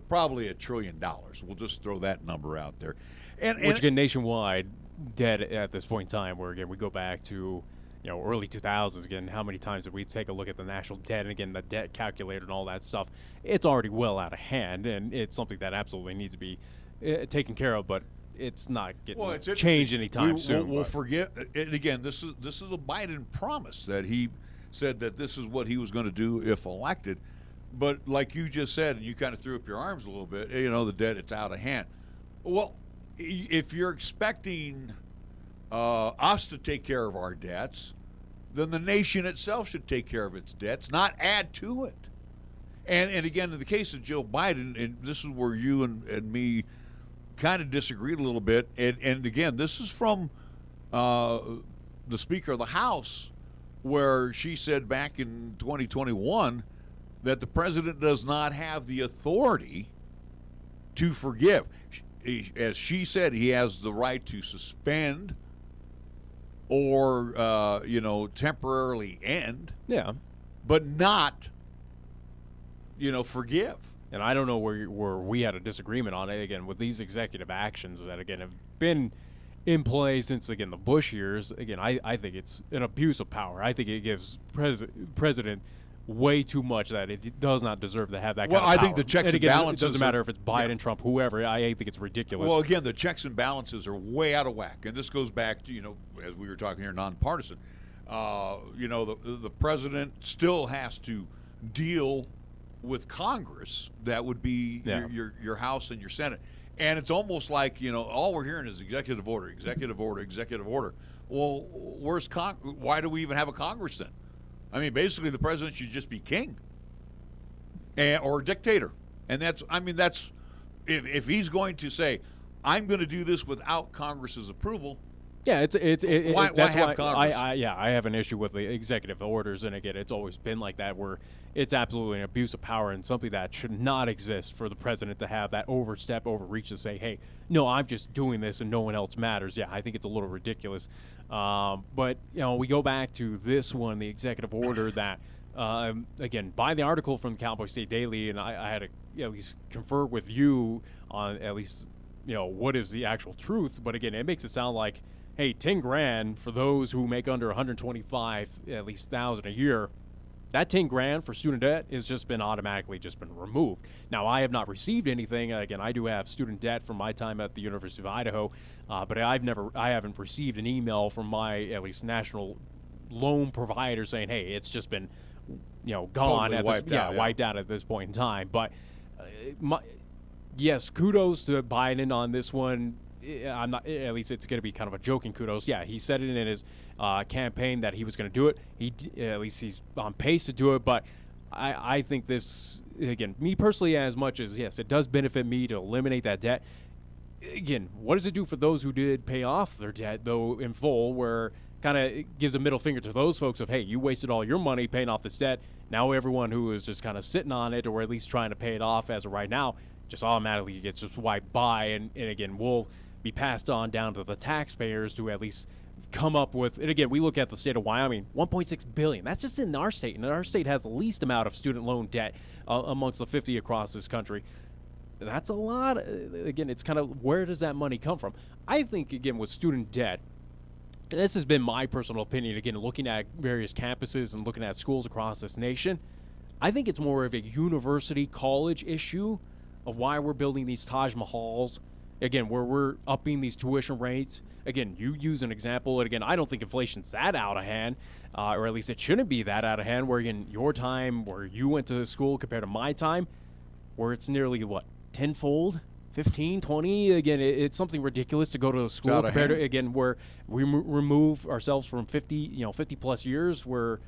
Probably $1 trillion. We'll just throw that number out there. Which again, nationwide debt at this point in time, where again we go back to early 2000s. Again, how many times did we take a look at the national debt, and again the debt calculator and all that stuff? It's already well out of hand, and it's something that absolutely needs to be taken care of. But it's not getting changed anytime soon. We'll forget. And again, this is a Biden promise that he said that this is what he was going to do if elected. But like you just said, and you kind of threw up your arms a little bit, the debt, it's out of hand. Well, if you're expecting us to take care of our debts, then the nation itself should take care of its debts, not add to it. And again, in the case of Joe Biden, and this is where you and me kind of disagreed a little bit. And again, this is from the Speaker of the House, where she said back in 2021 that the president does not have the authority to forgive. As she said, he has the right to suspend or, temporarily end. Yeah. But not, forgive. And I don't know where we had a disagreement on it, again, with these executive actions that, again, have been in play since, again, the Bush years. Again, I think it's an abuse of power. I think it gives president way too much that it does not deserve to have that kind of power. Well, I think the checks and balances... It doesn't matter if it's Biden, Trump, whoever. I think it's ridiculous. Well, again, the checks and balances are way out of whack. And this goes back to, as we were talking here, nonpartisan. The president still has to deal with Congress. That would be your House and your Senate. And it's almost like, all we're hearing is executive order, executive order, executive order. Well, where's why do we even have a Congress then? I mean, basically, the president should just be king or dictator. And that's if he's going to say, I'm going to do this without Congress's approval. Yeah, why have Congress? I have an issue with the executive orders, and again, it's always been like that, where it's absolutely an abuse of power and something that should not exist for the president to have that overreach to say, hey, no, I'm just doing this and no one else matters. Yeah, I think it's a little ridiculous. But we go back to this one, the executive order that, again, by the article from the Cowboy State Daily, and I had to at least confer with you on at least what is the actual truth. But again, it makes it sound like, hey, $10,000 for those who make under 125 at least $1,000 a year. That $10,000 for student debt has just been automatically been removed. Now, I have not received anything. Again, I do have student debt from my time at the University of Idaho, but I haven't received an email from my at least national loan provider saying, hey, it's just been gone, totally wiped out at this point in time. But yes, kudos to Biden on this one. I'm not. At least it's going to be kind of a joking kudos. Yeah, he said it in his campaign that he was going to do it. At least he's on pace to do it. But I think this, again, me personally, as much as yes, it does benefit me to eliminate that debt. Again, what does it do for those who did pay off their debt though in full? Where kind of gives a middle finger to those folks of, hey, you wasted all your money paying off this debt. Now everyone who is just kind of sitting on it or at least trying to pay it off as of right now just automatically gets just wiped by. And again, we'll be passed on down to the taxpayers to at least come up with, and again, we look at the state of Wyoming, $1.6 billion. That's just in our state, and our state has the least amount of student loan debt amongst the 50 across this country. That's a lot. Again, it's kind of, where does that money come from? I think, again, with student debt, and this has been my personal opinion, again, looking at various campuses and looking at schools across this nation, I think it's more of a university college issue of why we're building these Taj Mahals. Again, where we're upping these tuition rates. Again, you use an example, and again, I don't think inflation's that out of hand, or at least it shouldn't be that out of hand, where in your time, where you went to school compared to my time, where it's nearly, tenfold, 15, 20? Again, it's something ridiculous to go to school compared to, again, where we remove ourselves from 50-plus years, where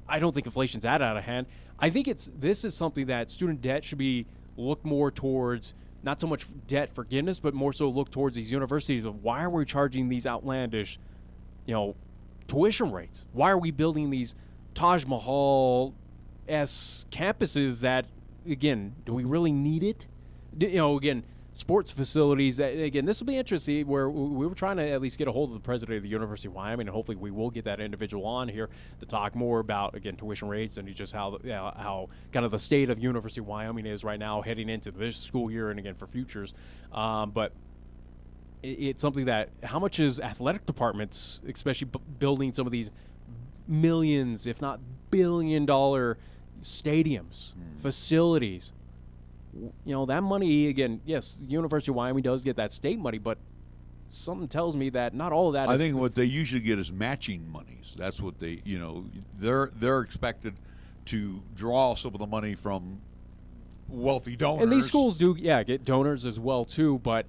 I don't think inflation's that out of hand. I think this is something that student debt should be looked more towards, not so much debt forgiveness, but more so look towards these universities of why are we charging these outlandish, tuition rates? Why are we building these Taj Mahal-esque campuses that, again, do we really need it? Again, sports facilities. Again, this will be interesting, where we were trying to at least get a hold of the president of the University of Wyoming, and hopefully we will get that individual on here to talk more about, again, tuition rates and just how kind of the state of University of Wyoming is right now heading into this school year and, again, for futures. But it's something that, how much is athletic departments, especially building some of these millions, if not billion-dollar stadiums, facilities, that money, again, yes, the University of Wyoming does get that state money, but something tells me that not all of that I think what they usually get is matching monies. That's what they, they're expected to draw some of the money from wealthy donors. And these schools do, get donors as well, too, but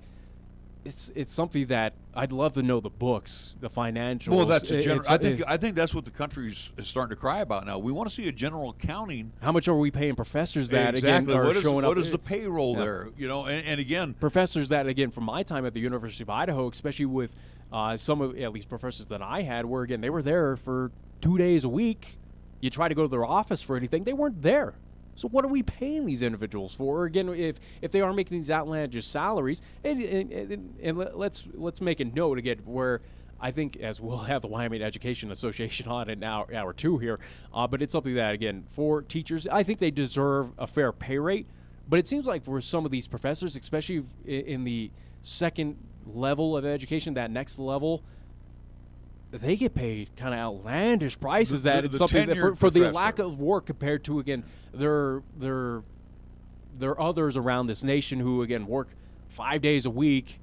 it's something that I'd love to know the books, the financials. Well, that's a general. It's- I think that's what the country is starting to cry about now. We want to see a general accounting. how much are we paying professors that Exactly. again are What is, showing up? what is the payroll Yeah. there? You know, and again, Professors that, again, from my time at the University of Idaho, especially with some of, at least professors that I had, where, again, they were there for 2 days a week. You try to go to their office for anything, they weren't there. So what are we paying these individuals for? Again, if they are making these outlandish salaries, and let's make a note, again, where I think, as we'll have the Wyoming Education Association on in hour 2 here, but it's something that, again, for teachers, I think they deserve a fair pay rate. But it seems like for some of these professors, especially in the second level of education, that next level, they get paid kind of outlandish prices. That it's something that for the lack of work compared to, again, there are others around this nation who, again, work 5 days a week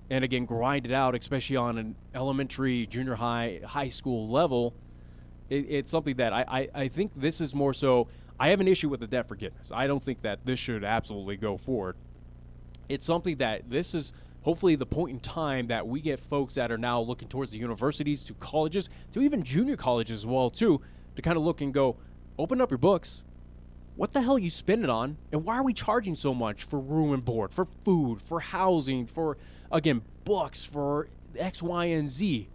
and, again, grind it out, especially on an elementary, junior high, high school level. It's something that I think this is more so. I have an issue with the debt forgiveness. I don't think that this should absolutely go forward. It's something that this is hopefully the point in time that we get folks that are now looking towards the universities, to colleges, to even junior colleges as well, too, to kind of look and go, open up your books. What the hell are you spending on? And why are we charging so much for room and board, for food, for housing, for, again, books, for X, Y, and Z?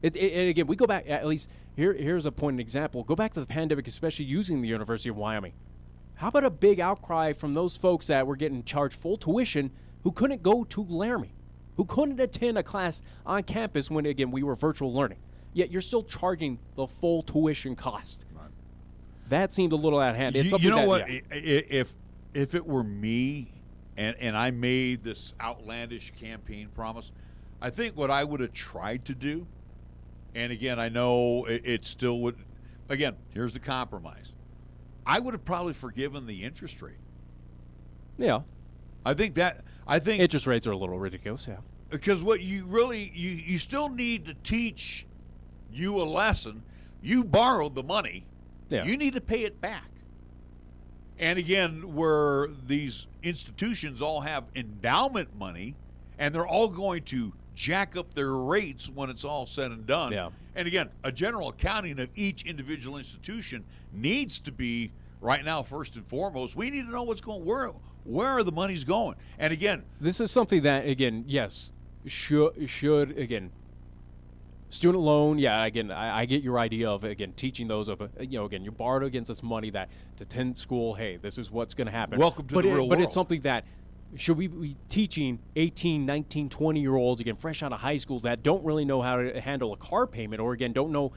And again, we go back, at least, here's a point, an example. Go back to the pandemic, especially using the University of Wyoming. How about a big outcry from those folks that were getting charged full tuition who couldn't go to Laramie, who couldn't attend a class on campus when, again, we were virtual learning? Yet you're still charging the full tuition cost. Right. That seemed a little out of hand. It's you know that, what? Yeah. If it were me and I made this outlandish campaign promise, I think what I would have tried to do, and again, I know it still would, again, here's the compromise. I would have probably forgiven the interest rate. Yeah. I think Interest rates are a little ridiculous, yeah. Because what you really, you still need to teach you a lesson. You borrowed the money. Yeah. You need to pay it back. And again, where these institutions all have endowment money, and they're all going to jack up their rates when it's all said and done. Yeah. And again, a general accounting of each individual institution needs to be, right now, first and foremost, we need to know what's going, where are the monies going? And again, this is something that, again, yes, should again, student loan, yeah, again, I get your idea of, again, teaching those of, again, you borrowed against this money that to attend school, hey, this is what's going to happen. Welcome to the real world. But it's something that, should we be teaching 18, 19, 20-year-olds, again, fresh out of high school, that don't really know how to handle a car payment, or, again, don't know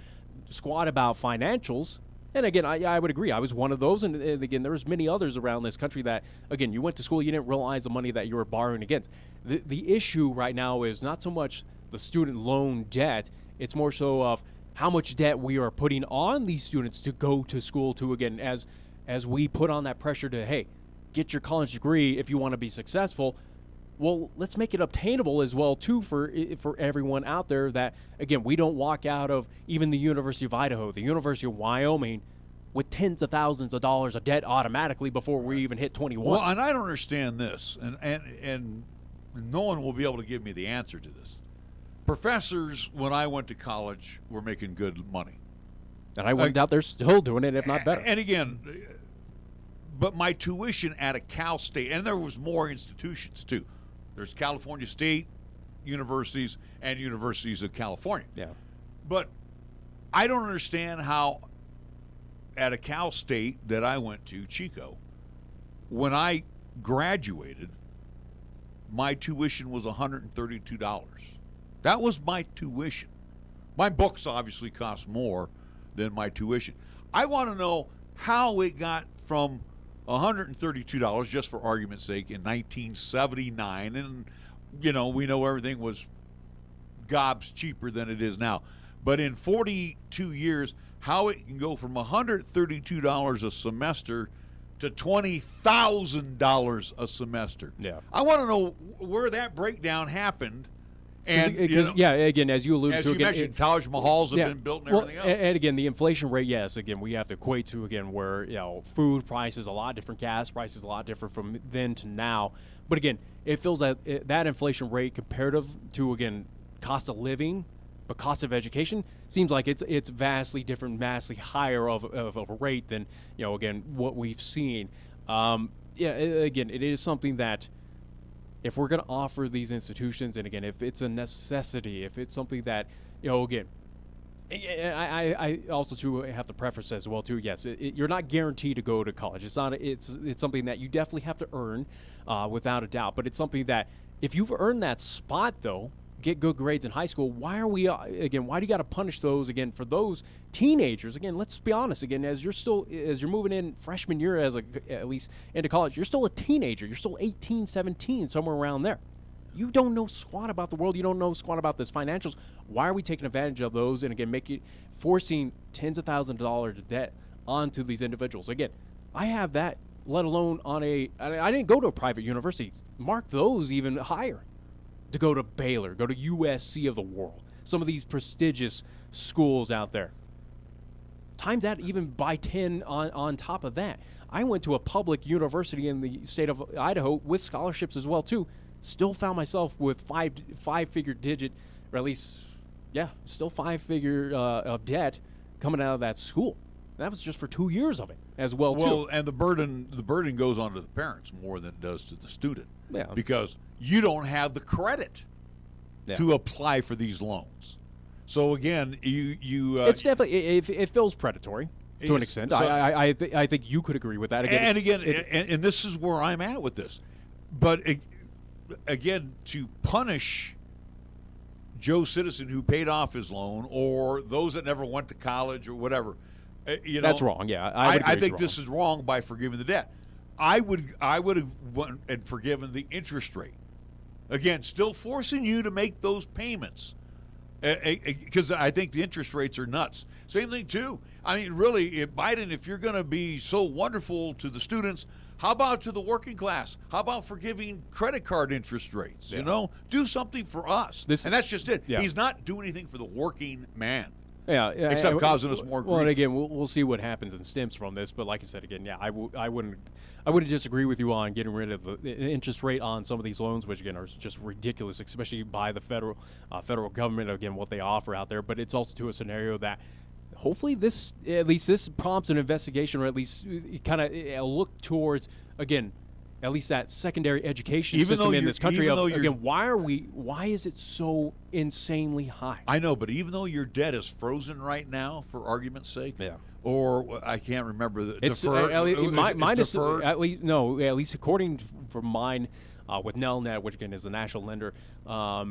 squat about financials? And again, I would agree. I was one of those, and again, there was many others around this country that, again, you went to school, you didn't realize the money that you were borrowing against. The issue right now is not so much the student loan debt, it's more so of how much debt we are putting on these students to go to school to, again, as we put on that pressure to, hey, get your college degree if you want to be successful. Well, let's make it obtainable as well, too, for everyone out there that, again, we don't walk out of even the University of Idaho, the University of Wyoming, with tens of thousands of dollars of debt automatically before we even hit 21. well, and I don't understand this, and no one will be able to give me the answer to this. Professors, when I went to college, were making good money. And I went out there still doing it, if not better. And again, but my tuition at a Cal State, and there was more institutions, too. There's California State universities and universities of California. Yeah. But I don't understand how at a Cal State that I went to, Chico, when I graduated, my tuition was $132. That was my tuition. My books obviously cost more than my tuition. I want to know how it got from $132, just for argument's sake, in 1979, and we know everything was gobs cheaper than it is now. But in 42 years, how it can go from $132 a semester to $20,000 a semester. Yeah. I want to know where that breakdown happened And again, as you alluded as to, you again, mentioned, Taj Mahals have been built and everything else. And again, the inflation rate, yes, again, we have to equate to, again, where, food prices a lot different, gas prices a lot different from then to now. But again, it feels that that inflation rate comparative to, again, cost of living, but cost of education seems like it's vastly different, vastly higher of a rate than, again, what we've seen. Again, it is something that, if we're going to offer these institutions, and again, if it's a necessity, if it's something that, again, I also too have to preface as well too. Yes, you're not guaranteed to go to college. It's not. It's something that you definitely have to earn, without a doubt. But it's something that if you've earned that spot, though, get good grades in high school. Why do you got to punish those again for those teenagers? Again, let's be honest. Again, as you're moving in freshman year at least into college, you're still a teenager. You're still 18, 17, somewhere around there. You don't know squat about the world. You don't know squat about this financials. Why are we taking advantage of those? And again, forcing tens of thousands of dollars of debt onto these individuals. Again, I have that, let alone I didn't go to a private university. Mark those even higher. To go to Baylor, go to USC of the world, some of these prestigious schools out there. Times that even by 10 on top of that. I went to a public university in the state of Idaho with scholarships as well too. Still found myself with five-figure digit, or at least, still five-figure of debt coming out of that school. That was just for 2 years of it as well too. Well, and the burden goes on to the parents more than it does to the student. Yeah. Because you don't have the credit to apply for these loans. So again, you it's definitely it feels predatory to an extent. So, I think you could agree with that. Again, and this is where I'm at with this. But again, to punish Joe Citizen who paid off his loan, or those that never went to college or whatever, that's wrong. Yeah, I think this is wrong by forgiving the debt. I would have went and forgiven the interest rate. Again, still forcing you to make those payments, because I think the interest rates are nuts. Same thing too. I mean, really, Biden, if you're going to be so wonderful to the students, how about to the working class? How about forgiving credit card interest rates? Yeah. Do something for us. And that's just it. Yeah. He's not doing anything for the working man. Yeah, except causing us more grief. Well, and again, we'll see what happens and stems from this. But like I said, again, I wouldn't disagree with you on getting rid of the interest rate on some of these loans, which again are just ridiculous, especially by the federal government. Again, what they offer out there. But it's also to a scenario that hopefully this prompts an investigation, or at least kind of look towards, again, at least that secondary education system in this country. Again, why is it so insanely high? I know, but even though your debt is frozen right now, for argument's sake, or I can't remember the deferred. Mine is deferred. At least according for mine with Nelnet, which again is the national lender. At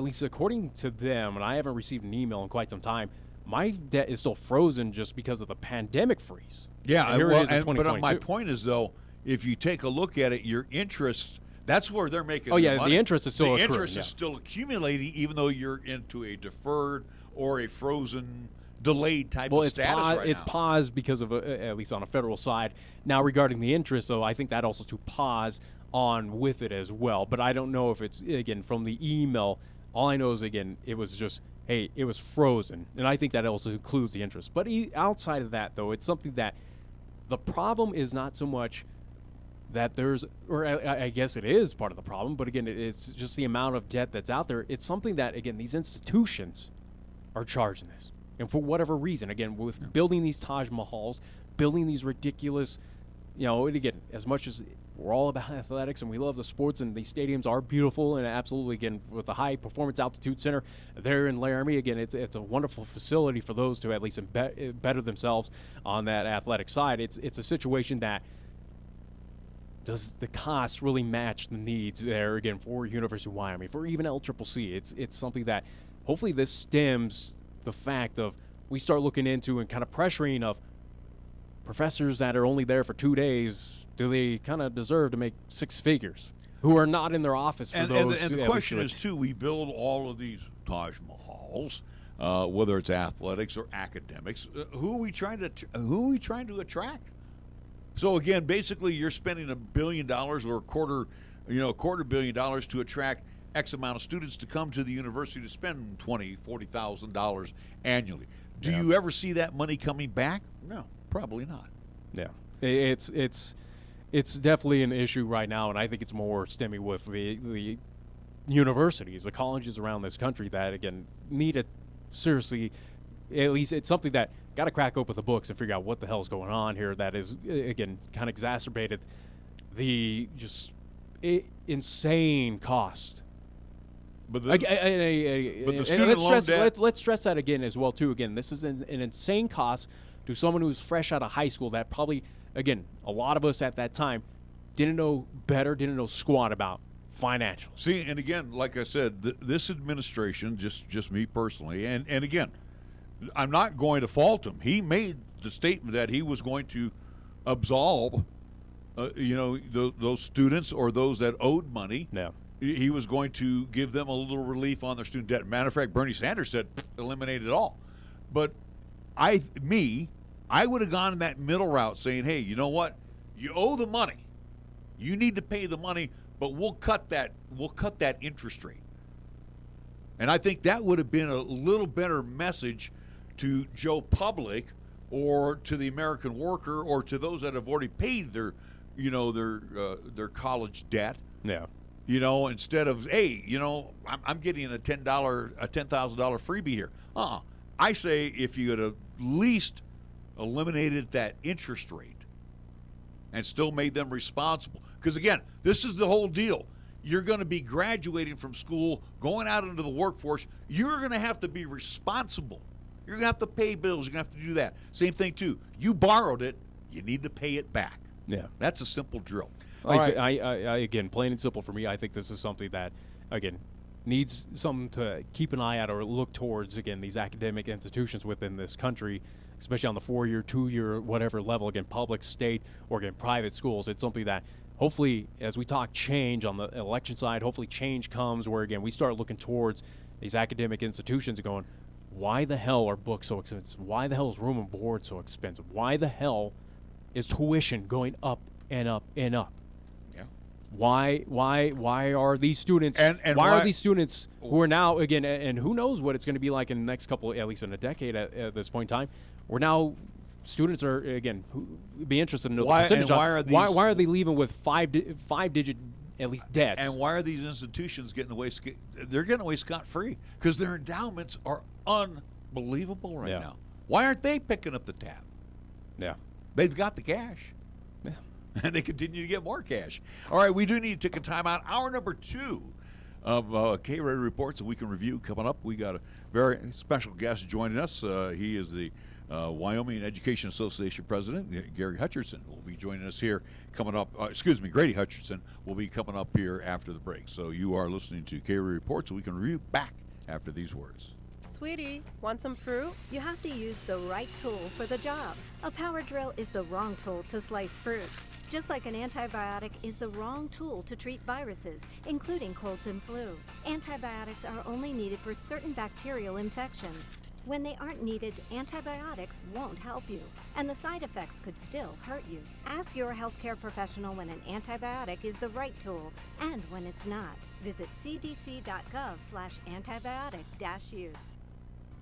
least according to them, and I haven't received an email in quite some time, my debt is still frozen just because of the pandemic freeze. Yeah, but my point is though, if you take a look at it, your interest, that's where they're making their money. The interest is still accruing. The interest is still accumulating, even though you're into a deferred or a frozen, delayed type of status right now. It's paused because of, at least on a federal side. Now, regarding the interest, though, I think that also to pause on with it as well. But I don't know if it's, again, from the email. All I know is, again, it was just, hey, it was frozen. And I think that also includes the interest. But outside of that, though, it's something that the problem is not so much that I guess it is part of the problem, but again, it's just the amount of debt that's out there. It's something that, again, these institutions are charging this. And for whatever reason, again, with building these Taj Mahals, building these ridiculous, and again, as much as we're all about athletics and we love the sports and these stadiums are beautiful and absolutely, again, with the high performance altitude center there in Laramie, again, it's a wonderful facility for those to at least better themselves on that athletic side. It's a situation that, does the cost really match the needs there, again, for University of Wyoming, for even LCCC? It's something that hopefully this stems the fact of we start looking into and kind of pressuring of professors that are only there for 2 days. Do they kind of deserve to make six figures who are not in their office for those? And the question is, too, we build all of these Taj Mahals, whether it's athletics or academics. Who are we trying to attract? So again, basically, you're spending $1 billion or $250 million to attract X amount of students to come to the university to spend $20,000, $40,000 annually. Do you ever see that money coming back? No, probably not. Yeah, it's definitely an issue right now, and I think it's more stemming with the universities, the colleges around this country that, again, need to seriously, at least it's something that got to crack open the books and figure out what the hell is going on here that is, again, kind of exacerbated the just insane cost. But the student loan debt. Let's stress that again as well, too. Again, this is an insane cost to someone who's fresh out of high school that probably, again, a lot of us at that time didn't know better, didn't know squat about financials. See, and again, like I said, this administration, just me personally, and again, I'm not going to fault him. He made the statement that he was going to absolve, those students or those that owed money. Yeah. He was going to give them a little relief on their student debt. Matter of fact, Bernie Sanders said eliminate it all. But I would have gone in that middle route saying, hey, you know what? You owe the money. You need to pay the money, but we'll cut that interest rate. And I think that would have been a little better message to Joe Public or to the American worker or to those that have already paid their college debt. Yeah. Instead of, hey, I'm getting a $10,000 freebie here. I say if you had at least eliminated that interest rate and still made them responsible. Because, again, this is the whole deal. You're going to be graduating from school, going out into the workforce. You're going to have to be responsible. You're going to have to pay bills. You're going to have to do that. Same thing, too. You borrowed it. You need to pay it back. Yeah. That's a simple drill. I again, plain and simple for me, I think this is something that, again, needs something to keep an eye out or look towards, again, these academic institutions within this country, especially on the 4-year, 2-year, whatever level, again, public, state, or, again, private schools. It's something that hopefully, as we talk change on the election side, hopefully change comes where, again, we start looking towards these academic institutions and going, why the hell are books so expensive? Why the hell is room and board so expensive? Why the hell is tuition going up and up and up? Why are these students and why are these students who are now, again, and who knows what it's going to be like in the next couple, at least in a decade at this point in time, where now students are, again, be interested in the percentage. Why are they leaving with five digit at least debts? And why are these institutions getting away? They're getting away scot-free because their endowments are unbelievable right now. Why aren't they picking up the tab? Yeah, they've got the cash. And they continue to get more cash. All right, we do need to take a timeout. Hour number 2 of KRAE Reports that we can review coming up. We got a very special guest joining us. He is the Wyoming Education Association president, Gary Hutcherson, will be joining us here coming up. Grady Hutcherson will be coming up here after the break. So you are listening to KRAE Reports, so we can review back after these words. Sweetie, want some fruit? You have to use the right tool for the job. A power drill is the wrong tool to slice fruit. Just like an antibiotic is the wrong tool to treat viruses, including colds and flu. Antibiotics are only needed for certain bacterial infections. When they aren't needed, antibiotics won't help you, and the side effects could still hurt you. Ask your healthcare professional when an antibiotic is the right tool and when it's not. Visit cdc.gov/antibiotic-use.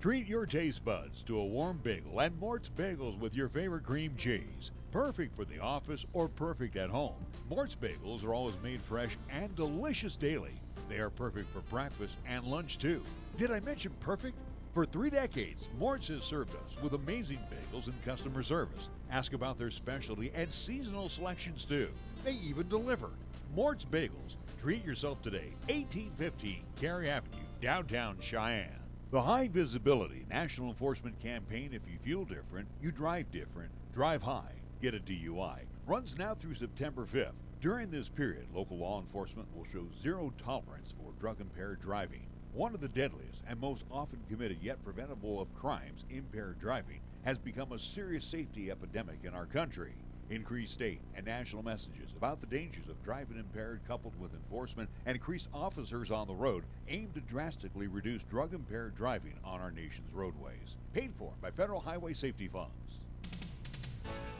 Treat your taste buds to a warm bagel at Mort's Bagels with your favorite cream cheese. Perfect for the office or perfect at home. Mort's Bagels are always made fresh and delicious daily. They are perfect for breakfast and lunch too. Did I mention perfect? For 3 decades, Mort's has served us with amazing bagels and customer service. Ask about their specialty and seasonal selections too. They even deliver. Mort's Bagels. Treat yourself today. 1815 KRAE Avenue, downtown Cheyenne. The High Visibility National Enforcement Campaign, If You Feel Different, You Drive Different, Drive High, Get a DUI, runs now through September 5th. During this period, local law enforcement will show zero tolerance for drug-impaired driving. One of the deadliest and most often committed yet preventable of crimes, impaired driving, has become a serious safety epidemic in our country. Increased state and national messages about the dangers of driving impaired coupled with enforcement and increased officers on the road aim to drastically reduce drug-impaired driving on our nation's roadways. Paid for by federal highway safety funds.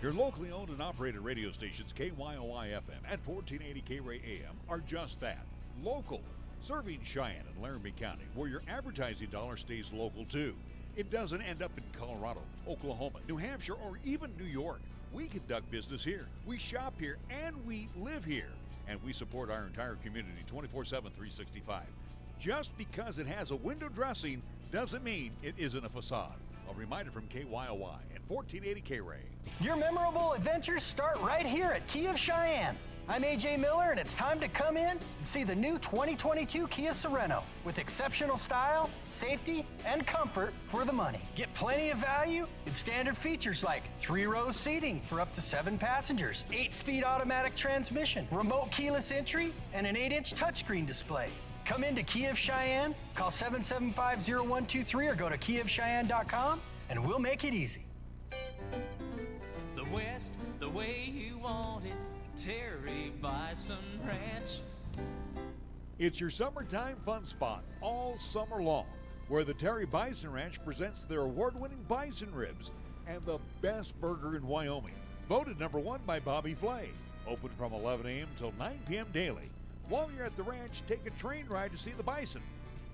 Your locally owned and operated radio stations KYOI FM and 1480 KRAE AM are just that, local. serving Cheyenne and Laramie County, where your advertising dollar stays local too. It doesn't end up in Colorado, Oklahoma, New Hampshire, or even New York. We conduct business here, we shop here, and we live here. And we support our entire community 24/7, 365. Just because it has a window dressing doesn't mean it isn't a facade. A reminder from KYOY and 1480 KRAE. Your memorable adventures start right here at Kia of Cheyenne. I'm AJ Miller, and it's time to come in and see the new 2022 Kia Sorento with exceptional style, safety, and comfort for the money. Get plenty of value and standard features like 3-row seating for up to 7 passengers, 8-speed automatic transmission, remote keyless entry, and an 8-inch touchscreen display. Come into Kia of Cheyenne, call 775-0123 or go to kiaofcheyenne.com, and we'll make it easy. The West, the way you want it. Terry Bison Ranch. It's your summertime fun spot all summer long, where the Terry Bison Ranch presents their award-winning bison ribs and the best burger in Wyoming. Voted number 1 by Bobby Flay. Open from 11 a.m. till 9 p.m. daily. While you're at the ranch, take a train ride to see the bison.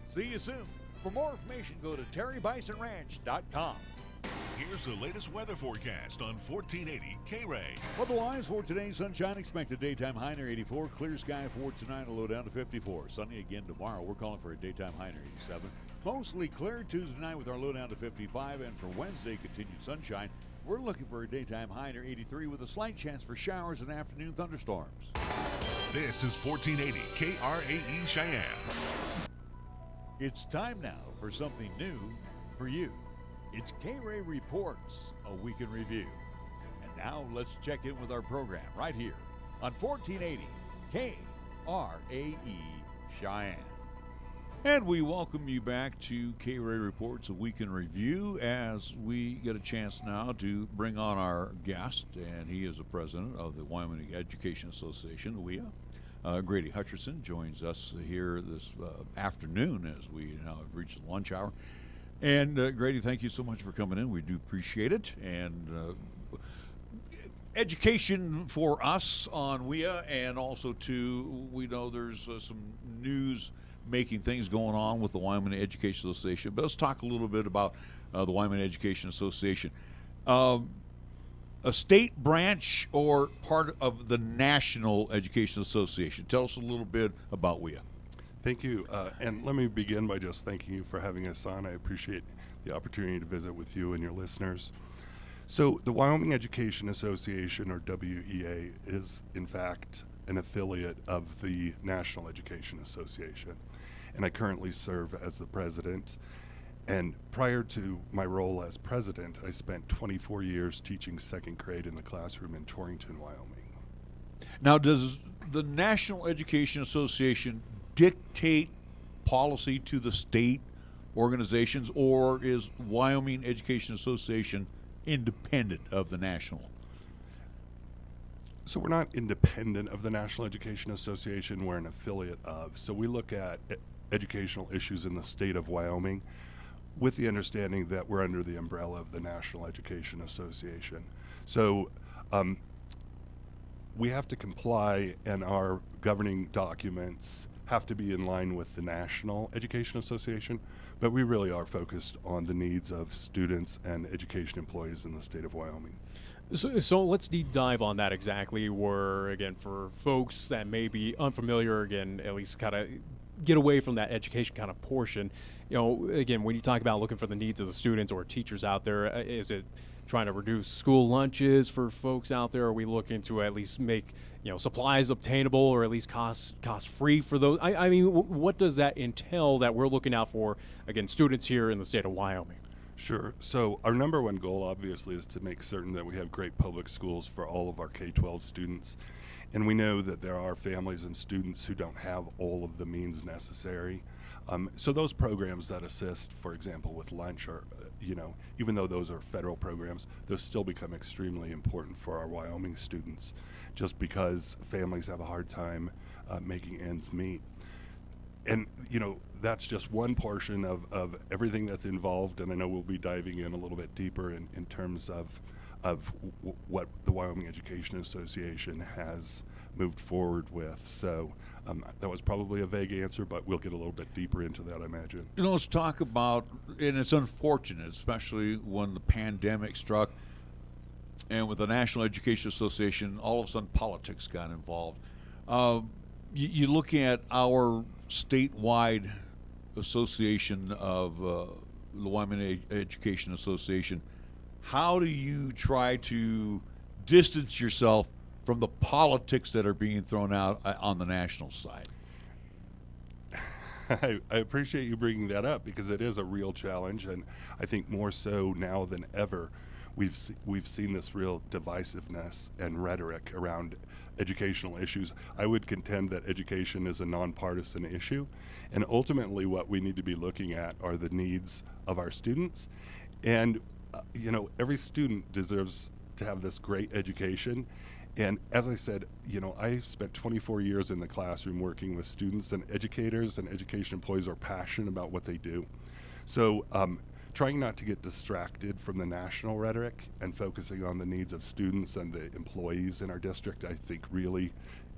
See you soon. For more information, go to terrybisonranch.com. Here's the latest weather forecast on 1480 KRAE. Otherwise, for today, sunshine expected, daytime high near 84, clear sky for tonight, a low down to 54. Sunny again tomorrow. We're calling for a daytime high near 87. Mostly clear Tuesday night with our low down to 55, and for Wednesday, continued sunshine. We're looking for a daytime high near 83 with a slight chance for showers and afternoon thunderstorms. This is 1480 KRAE Cheyenne. It's time now for something new for you. It's KRAE Reports, a week in review. And now let's check in with our program right here on 1480 KRAE Cheyenne. And we welcome you back to KRAE Reports, a week in review, as we get a chance now to bring on our guest, and he is the president of the Wyoming Education Association, WIA. Grady Hutcherson joins us here this afternoon as we now have reached the lunch hour. And Grady, thank you so much for coming in. We do appreciate it. And education for us on WIA, and also too, we know there's some news making things going on with the Wyoming Education Association. But let's talk a little bit about the Wyoming Education Association. A state branch or part of the National Education Association. Tell us a little bit about WIA. Thank you. And let me begin by just thanking you for having us on. I appreciate the opportunity to visit with you and your listeners. So the Wyoming Education Association, or WEA, is in fact an affiliate of the National Education Association. And I currently serve as the president. And prior to my role as president, I spent 24 years teaching second grade in the classroom in Torrington, Wyoming. Now, does the National Education Association dictate policy to the state organizations, or is Wyoming Education Association independent of the national? So we're not independent of the National Education Association, we're an affiliate of. So we look at educational issues in the state of Wyoming with the understanding that we're under the umbrella of the National Education Association. So we have to comply, and our governing documents have to be in line with the National Education Association, but we really are focused on the needs of students and education employees in the state of Wyoming. So let's deep dive on that exactly, where, again, for folks that may be unfamiliar, again, at least kind of get away from that education kind of portion. You know, again, when you talk about looking for the needs of the students or teachers out there, is it trying to reduce school lunches for folks out there? Are we looking to at least make, you know, supplies obtainable, or at least cost free for those? I mean, what does that entail that we're looking out for, again, students here in the state of Wyoming? Sure. So our number one goal, obviously, is to make certain that we have great public schools for all of our K-12 students. And we know that there are families and students who don't have all of the means necessary. So those programs that assist, for example, with lunch, are, you know, even though those are federal programs, those still become extremely important for our Wyoming students, just because families have a hard time making ends meet. And, you know, that's just one portion of everything that's involved, and I know we'll be diving in a little bit deeper in terms of what the Wyoming Education Association has moved forward with. So that was probably a vague answer, but we'll get a little bit deeper into that, I imagine. You know, let's talk about, and it's unfortunate, especially when the pandemic struck, and with the National Education Association, all of a sudden politics got involved. You look at our statewide association of the Wyoming Education Association. How do you try to distance yourself from the politics that are being thrown out on the national side? I appreciate you bringing that up because it is a real challenge, and I think more so now than ever, we've seen this real divisiveness and rhetoric around educational issues. I would contend that education is a nonpartisan issue, and ultimately what we need to be looking at are the needs of our students. And every student deserves to have this great education. And as I said, I spent 24 years in the classroom working with students, and educators and education employees are passionate about what they do. So trying not to get distracted from the national rhetoric and focusing on the needs of students and the employees in our district, I think really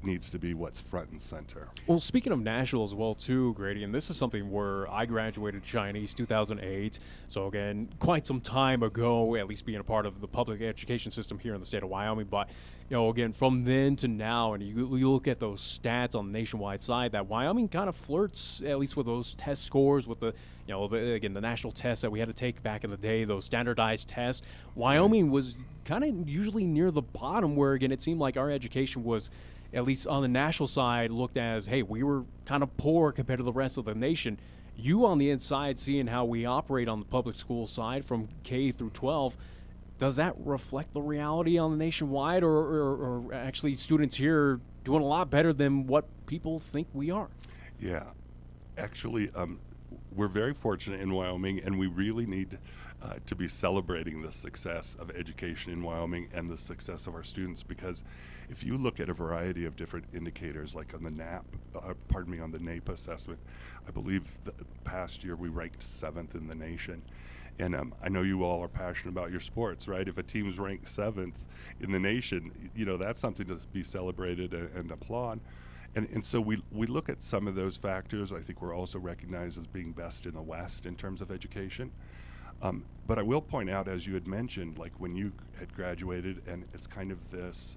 needs to be what's front and center. Well, speaking of national as well too, Grady, and this is something where I graduated Chinese 2008, so again, quite some time ago, at least being a part of the public education system here in the state of Wyoming. But again, from then to now, and you look at those stats on the nationwide side, that Wyoming kind of flirts, at least with those test scores, with the the national tests that we had to take back in the day, those standardized tests. Wyoming was kind of usually near the bottom, where again it seemed like our education was, at least on the national side, looked as, hey, we were kind of poor compared to the rest of the nation. You on the inside, seeing how we operate on the public school side from K through 12, does that reflect the reality on the nationwide, or actually students here doing a lot better than what people think we are? Yeah, actually, we're very fortunate in Wyoming, and we really need to be celebrating the success of education in Wyoming and the success of our students, because if you look at a variety of different indicators, like on the on the NAEP assessment, I believe the past year we ranked 7th in the nation. And I know you all are passionate about your sports, right? If a team's ranked 7th in the nation, that's something to be celebrated and applaud. And so we look at some of those factors. I think we're also recognized as being best in the West in terms of education. But I will point out, as you had mentioned, like when you had graduated, and it's kind of this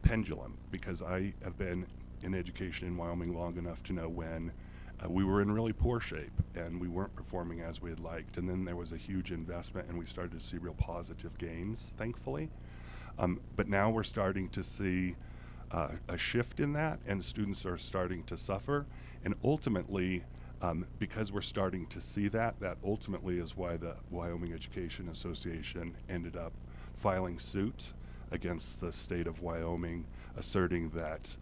pendulum, because I have been in education in Wyoming long enough to know when we were in really poor shape and we weren't performing as we had liked. And then there was a huge investment and we started to see real positive gains, thankfully. But now we're starting to see a shift in that, and students are starting to suffer. And ultimately, because we're starting to see that ultimately is why the Wyoming Education Association ended up filing suit against the state of Wyoming, asserting that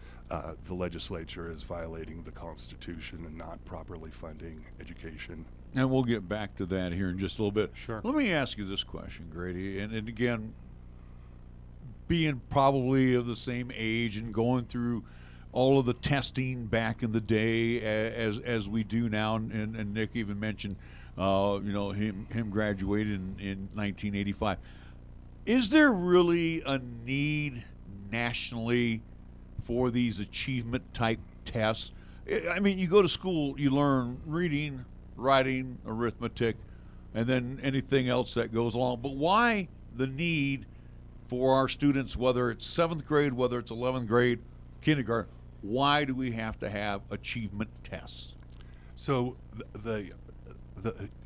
the legislature is violating the Constitution and not properly funding education. And we'll get back to that here in just a little bit. Sure. Let me ask you this question, Grady, and again, being probably of the same age and going through all of the testing back in the day as we do now, and Nick even mentioned him graduating in 1985. Is there really a need nationally for these achievement type tests? I mean, you go to school, you learn reading, writing, arithmetic, and then anything else that goes along. But why the need for our students, whether it's 7th grade, whether it's 11th grade, kindergarten, why do we have to have achievement tests? So the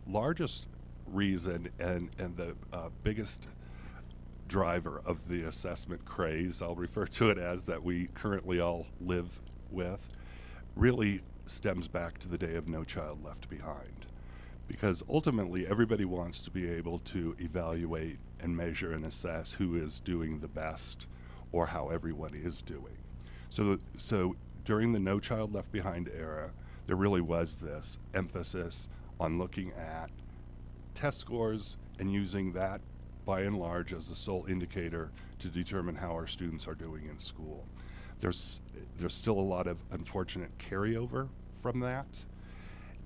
largest reason and the biggest driver of the assessment craze, I'll refer to it as, that we currently all live with, really stems back to the day of No Child Left Behind. Because ultimately everybody wants to be able to evaluate and measure and assess who is doing the best or how everyone is doing. So during the No Child Left Behind era, there really was this emphasis on looking at test scores and using that by and large as the sole indicator to determine how our students are doing in school. There's still a lot of unfortunate carryover from that.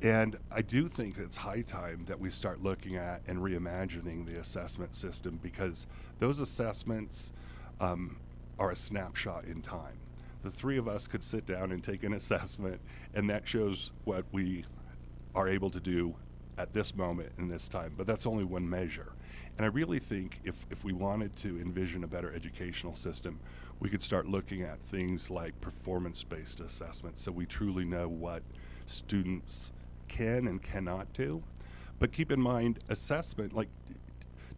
And I do think it's high time that we start looking at and reimagining the assessment system, because those assessments are a snapshot in time. the three of us could sit down and take an assessment, and that shows what we are able to do at this moment in this time. But that's only one measure. And I really think if we wanted to envision a better educational system, we could start looking at things like performance-based assessments, so we truly know what students can and cannot do. But keep in mind, assessment, like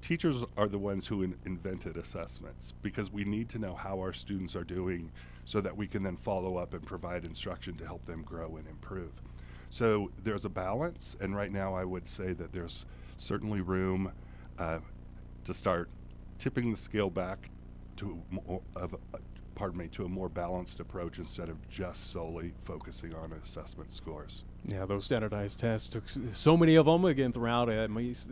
teachers are the ones who invented assessments, because we need to know how our students are doing so that we can then follow up and provide instruction to help them grow and improve. So there's a balance, and right now I would say that there's certainly room to start tipping the scale back to to a more balanced approach instead of just solely focusing on assessment scores. Yeah, those standardized tests took so many of them, again, throughout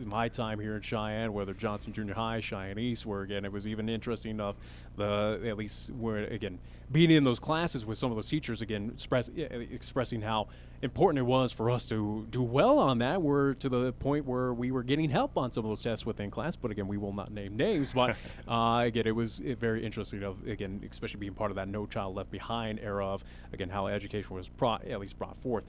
my time here in Cheyenne, whether Johnson Junior High, Cheyenne East, where, again, it was even interesting enough, at least where, again, being in those classes with some of those teachers, again, expressing how important it was for us to do well on that. We're to the point where we were getting help on some of those tests within class, but, again, we will not name names. But, again, it was very interesting, again, especially being part of that No Child Left Behind era of, again, how education was brought forth.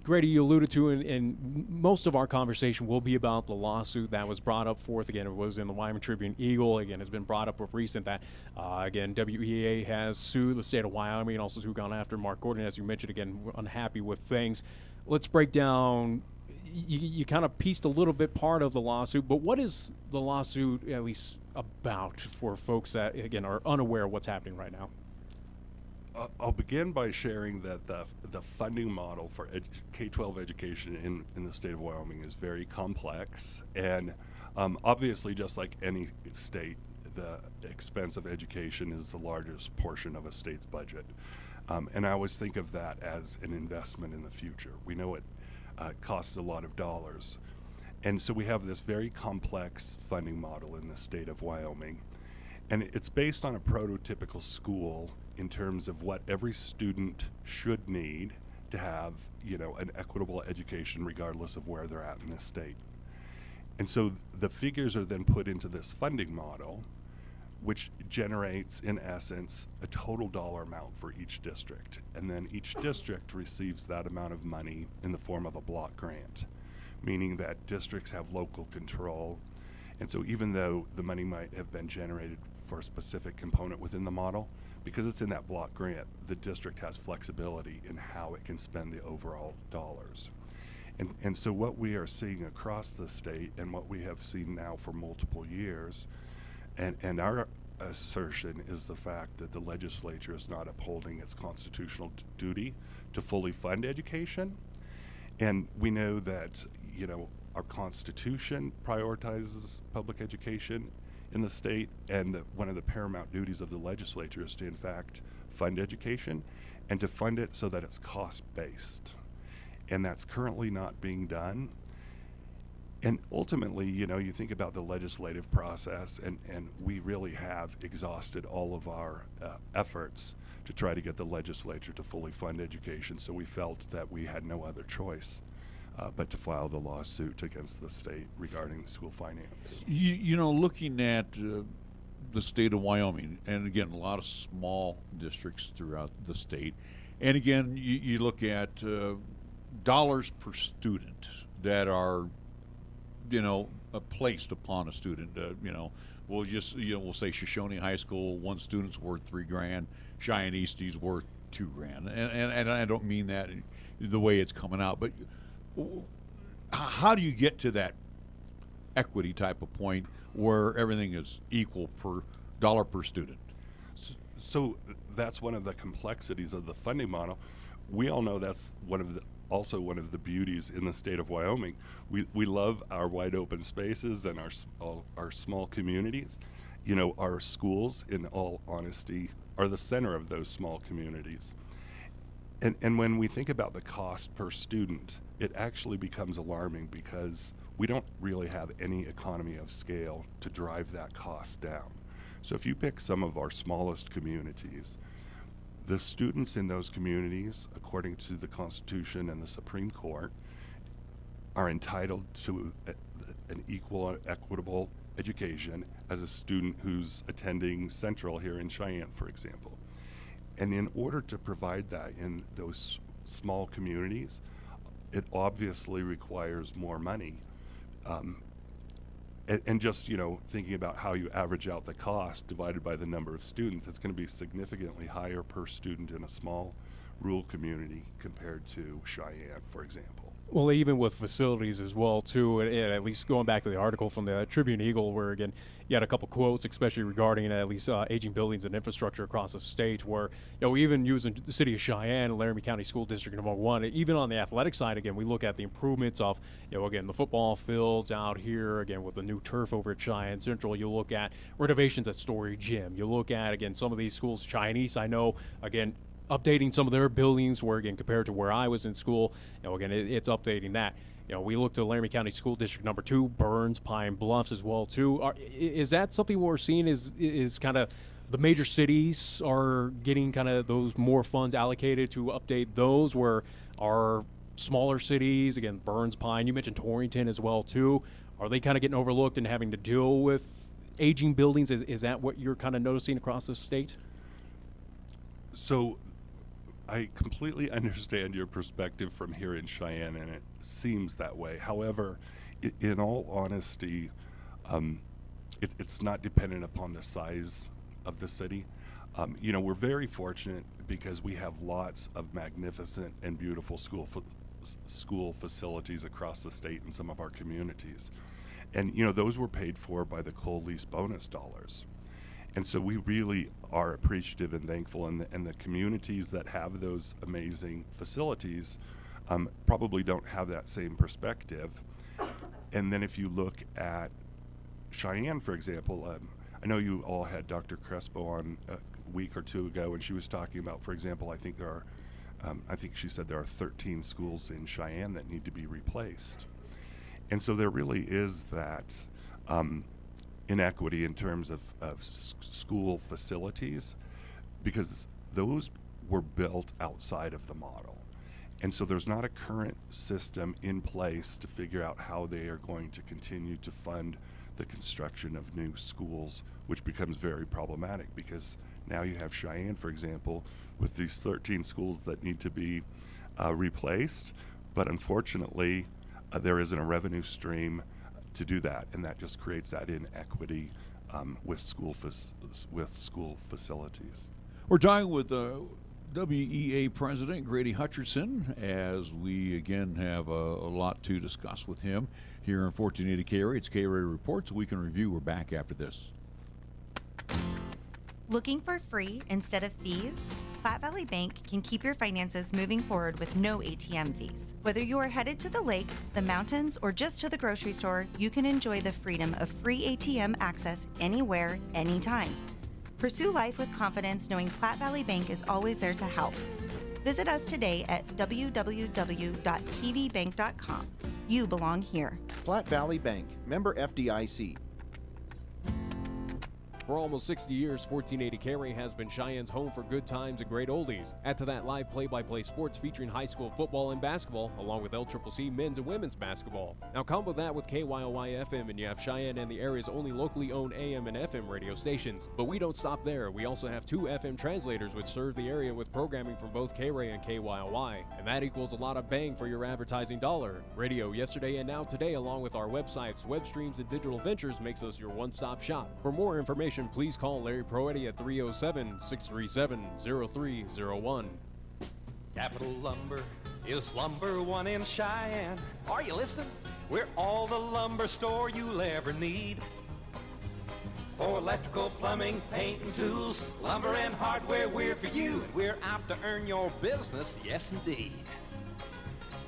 Grady, you alluded to, and most of our conversation will be about the lawsuit that was brought up forth. Again, it was in the Wyoming Tribune Eagle. Again, it's been brought up with recent that, again, WEA has sued the state of Wyoming and also gone after Mark Gordon, as you mentioned. Again, we're unhappy with things. Let's break down. You kind of pieced a little bit part of the lawsuit, but what is the lawsuit at least about for folks that, again, are unaware of what's happening right now? I'll begin by sharing that the funding model for K-12 education in the state of Wyoming is very complex, and obviously, just like any state, the expense of education is the largest portion of a state's budget. And I always think of that as an investment in the future. We know it costs a lot of dollars. And so we have this very complex funding model in the state of Wyoming. And it's based on a prototypical school in terms of what every student should need to have, an equitable education regardless of where they're at in this state. And so the figures are then put into this funding model, which generates, in essence, a total dollar amount for each district. And then each district receives that amount of money in the form of a block grant, meaning that districts have local control. And so even though the money might have been generated for a specific component within the model, because it's in that block grant, the district has flexibility in how it can spend the overall dollars. And so what we are seeing across the state, and what we have seen now for multiple years, and our assertion is the fact that the legislature is not upholding its constitutional duty to fully fund education. And we know that, our Constitution prioritizes public education in the state, and one of the paramount duties of the legislature is to, in fact, fund education, and to fund it so that it's cost-based. And that's currently not being done. And ultimately, you think about the legislative process, and we really have exhausted all of our efforts to try to get the legislature to fully fund education, so we felt that we had no other choice but to file the lawsuit against the state regarding school finance. Looking at the state of Wyoming, and again, a lot of small districts throughout the state, and again, you look at dollars per student that are, placed upon a student. We'll say Shoshone High School, one student's worth $3,000, Cheyenne East is worth $2,000, and I don't mean that the way it's coming out, but how do you get to that equity type of point where everything is equal per dollar per student? So that's one of the complexities of the funding model. We all know that's also one of the beauties in the state of Wyoming. We love our wide open spaces and our small communities. Our schools, in all honesty, are the center of those small communities. And when we think about the cost per student, it actually becomes alarming, because we don't really have any economy of scale to drive that cost down. So if you pick some of our smallest communities, the students in those communities, according to the Constitution and the Supreme Court, are entitled to an equal and equitable education as a student who's attending Central here in Cheyenne, for example. And in order to provide that in those small communities, it obviously requires more money. And just, thinking about how you average out the cost divided by the number of students, it's going to be significantly higher per student in a small rural community compared to Cheyenne, for example. Well, even with facilities as well, too, and at least going back to the article from the Tribune Eagle, where, again, you had a couple quotes, especially regarding at least aging buildings and infrastructure across the state, where, even using the city of Cheyenne, Laramie County School District number 1, even on the athletic side, again, we look at the improvements of, again, the football fields out here, again, with the new turf over at Cheyenne Central. You look at renovations at Story Gym. You look at, again, some of these schools, Chinese, I know, again, updating some of their buildings where, again, compared to where I was in school, again, it's updating that. We looked at Laramie County School District number 2, Burns, Pine Bluffs as well, too. Is that something we're seeing is kind of the major cities are getting kind of those more funds allocated to update those, where our smaller cities, again, Burns, Pine, you mentioned Torrington as well, too, are they kind of getting overlooked and having to deal with aging buildings? Is that what you're kind of noticing across the state? So I completely understand your perspective from here in Cheyenne, and it seems that way. However, in all honesty, it's not dependent upon the size of the city. We're very fortunate because we have lots of magnificent and beautiful school facilities across the state in some of our communities. And, those were paid for by the coal lease bonus dollars. And so we really are appreciative and thankful, and the communities that have those amazing facilities probably don't have that same perspective. And then if you look at Cheyenne, for example, I know you all had Dr. Crespo on a week or two ago, and she was talking about, for example, I think she said there are 13 schools in Cheyenne that need to be replaced. And so there really is that inequity in terms of school facilities, because those were built outside of the model. And so there's not a current system in place to figure out how they are going to continue to fund the construction of new schools, which becomes very problematic, because now you have Cheyenne, for example, with these 13 schools that need to be replaced, but unfortunately there isn't a revenue stream to do that, and that just creates that inequity with school facilities. We're talking with WEA President Grady Hutcherson, as we again have a lot to discuss with him here in 1480 KRAE. It's KRAE Reports, Week in Review. We're back after this. Looking for free instead of fees? Platte Valley Bank can keep your finances moving forward with no ATM fees. Whether you are headed to the lake, the mountains, or just to the grocery store, you can enjoy the freedom of free ATM access anywhere, anytime. Pursue life with confidence, knowing Platte Valley Bank is always there to help. Visit us today at www.pvbank.com. You belong here. Platte Valley Bank, member FDIC. For almost 60 years, 1480 KRAE has been Cheyenne's home for good times and great oldies. Add to that live play-by-play sports featuring high school football and basketball, along with LCCC men's and women's basketball. Now combo that with KYOY FM, and you have Cheyenne and the area's only locally owned AM and FM radio stations. But we don't stop there. We also have 2 FM translators which serve the area with programming from both KRAE and KYOY. And that equals a lot of bang for your advertising dollar. Radio yesterday and now today, along with our websites, web streams, and digital ventures, makes us your one-stop shop. For more information, please call Larry Proetti at 307-637-0301. Capital Lumber is lumber one in Cheyenne. Are you listening? We're all the lumber store you'll ever need. For electrical, plumbing, paint, and tools, lumber and hardware, we're for you. And we're out to earn your business, yes indeed.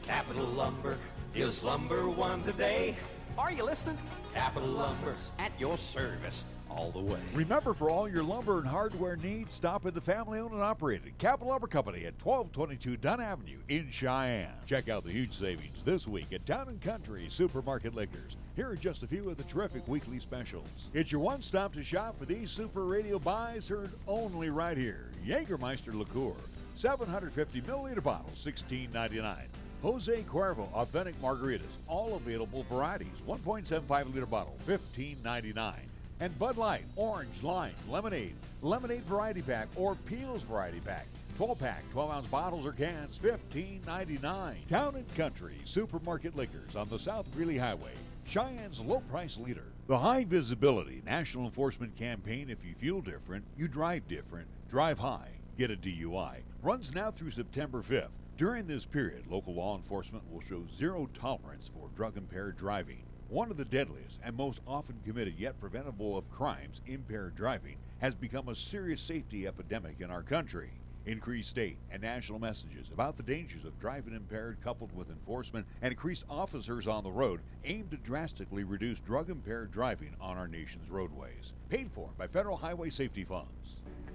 Capital Lumber is lumber one today. Are you listening? Capital Lumber's at your service all the way. Remember, for all your lumber and hardware needs, stop at the family-owned and operated Capital Lumber Company at 1222 Dunn Avenue in Cheyenne. Check out the huge savings this week at Town & Country Supermarket Liquors. Here are just a few of the terrific weekly specials. It's your one-stop to shop for these super radio buys, heard only right here. Jägermeister liqueur, 750 milliliter bottle, $16.99. Jose Cuervo Authentic Margaritas, all available varieties, 1.75 liter bottle, $15.99. And Bud Light, Orange, Lime, Lemonade, Lemonade Variety Pack, or Peels Variety Pack. 12-pack, 12-ounce bottles or cans, $15.99. Town and Country Supermarket Liquors on the South Greeley Highway, Cheyenne's low-price leader. The High Visibility National Enforcement Campaign, If You Feel Different, You Drive Different, Drive High, Get a DUI, runs now through September 5th. During this period, local law enforcement will show zero tolerance for drug-impaired driving. One of the deadliest and most often committed yet preventable of crimes, impaired driving, has become a serious safety epidemic in our country. Increased state and national messages about the dangers of driving impaired, coupled with enforcement and increased officers on the road, aim to drastically reduce drug-impaired driving on our nation's roadways. Paid for by federal highway safety funds.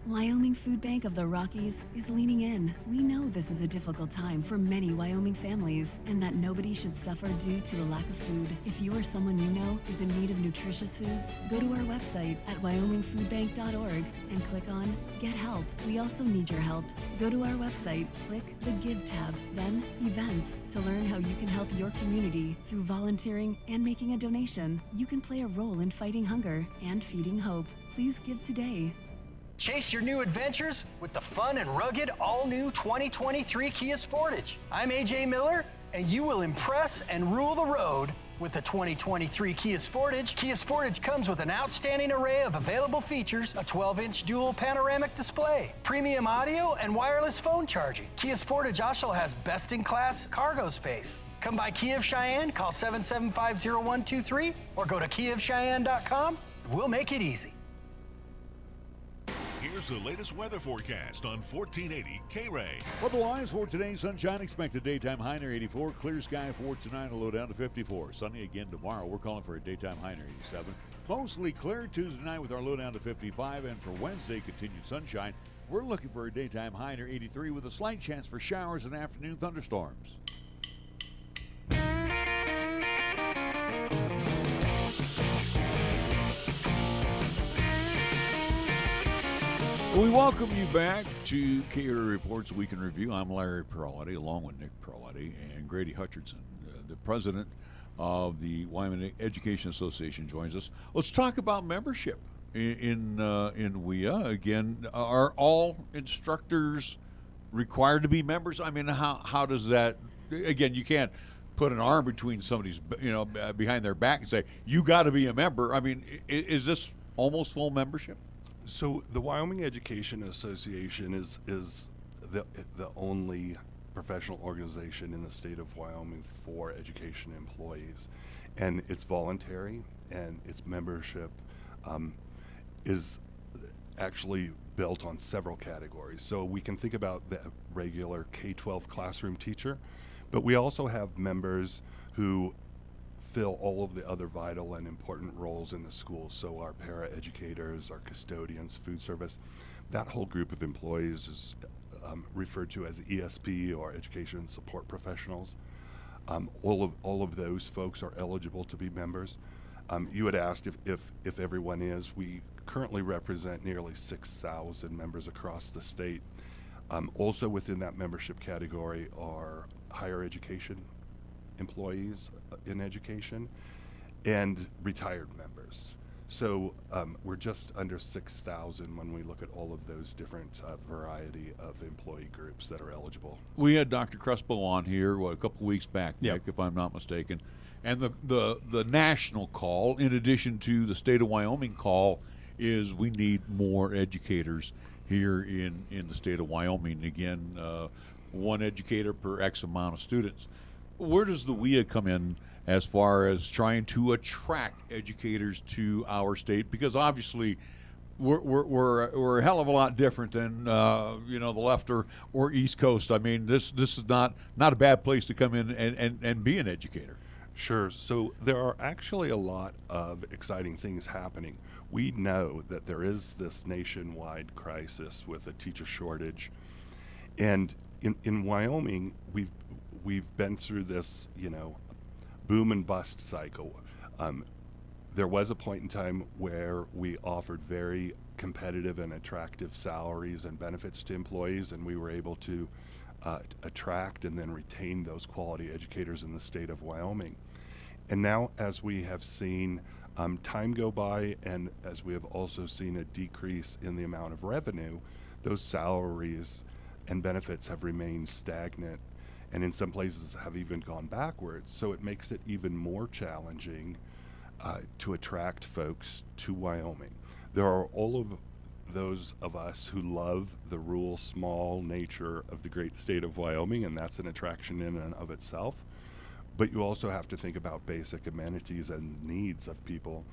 Wyoming Food Bank of the Rockies is leaning in. We know this is a difficult time for many Wyoming families, and that nobody should suffer due to a lack of food. If you or someone you know is in need of nutritious foods, go to our website at wyomingfoodbank.org and click on Get Help. We also need your help. Go to our website, click the Give tab, then Events to learn how you can help your community through volunteering and making a donation. You can play a role in fighting hunger and feeding hope. Please give today. Chase your new adventures with the fun and rugged all-new 2023 Kia Sportage. I'm AJ Miller, and you will impress and rule the road with the 2023 Kia Sportage. Kia Sportage comes with an outstanding array of available features, a 12-inch dual panoramic display, premium audio, and wireless phone charging. Kia Sportage also has best-in-class cargo space. Come by Kia of Cheyenne, call 775-0123, or go to kiaofcheyenne.com. We'll make it easy. Here's the latest weather forecast on 1480 KRAE. Otherwise, for today, sunshine expected, daytime high near 84, clear sky for tonight, a low down to 54. Sunny again tomorrow. We're calling for a daytime high near 87. Mostly clear Tuesday night with our low down to 55, and for Wednesday, continued sunshine. We're looking for a daytime high near 83 with a slight chance for showers and afternoon thunderstorms. We welcome you back to KRAE Reports Week in Review. I'm Larry Peroletti, along with Nick Peroletti and Grady Hutcherson. The president of the Wyoming Education Association joins us. Let's talk about membership in WIA. Again, are all instructors required to be members? I mean, how does that? Again, you can't put an arm between somebody's, behind their back and say you got to be a member. I mean, is this almost full membership? So the Wyoming Education Association is the only professional organization in the state of Wyoming for education employees, and it's voluntary, and its membership is actually built on several categories. So we can think about the regular K-12 classroom teacher, but we also have members who fill all of the other vital and important roles in the school. So our para-educators, our custodians, food service, that whole group of employees is referred to as ESP, or education support professionals. All of those folks are eligible to be members. You had asked if everyone is. We currently represent nearly 6,000 members across the state. Also within that membership category are higher education employees in education and retired members. So we're just under 6,000 when we look at all of those different variety of employee groups that are eligible. We had Dr. Crespo on here a couple weeks back, Nick, if I'm not mistaken. And the national call, in addition to the state of Wyoming call, is we need more educators here in the state of Wyoming. Again, one educator per X amount of students. Where does the WIA come in as far as trying to attract educators to our state? Because obviously we're a hell of a lot different than the left or East Coast. I mean, this is not a bad place to come in and be an educator. Sure. So there are actually a lot of exciting things happening. We know that there is this nationwide crisis with a teacher shortage, and in Wyoming we've been through this, boom and bust cycle. There was a point in time where we offered very competitive and attractive salaries and benefits to employees, and we were able to attract and then retain those quality educators in the state of Wyoming. And now, as we have seen time go by, and as we have also seen a decrease in the amount of revenue, those salaries and benefits have remained stagnant, and in some places have even gone backwards. So it makes it even more challenging to attract folks to Wyoming. There are all of those of us who love the rural, small nature of the great state of Wyoming, and that's an attraction in and of itself. But you also have to think about basic amenities and needs of people,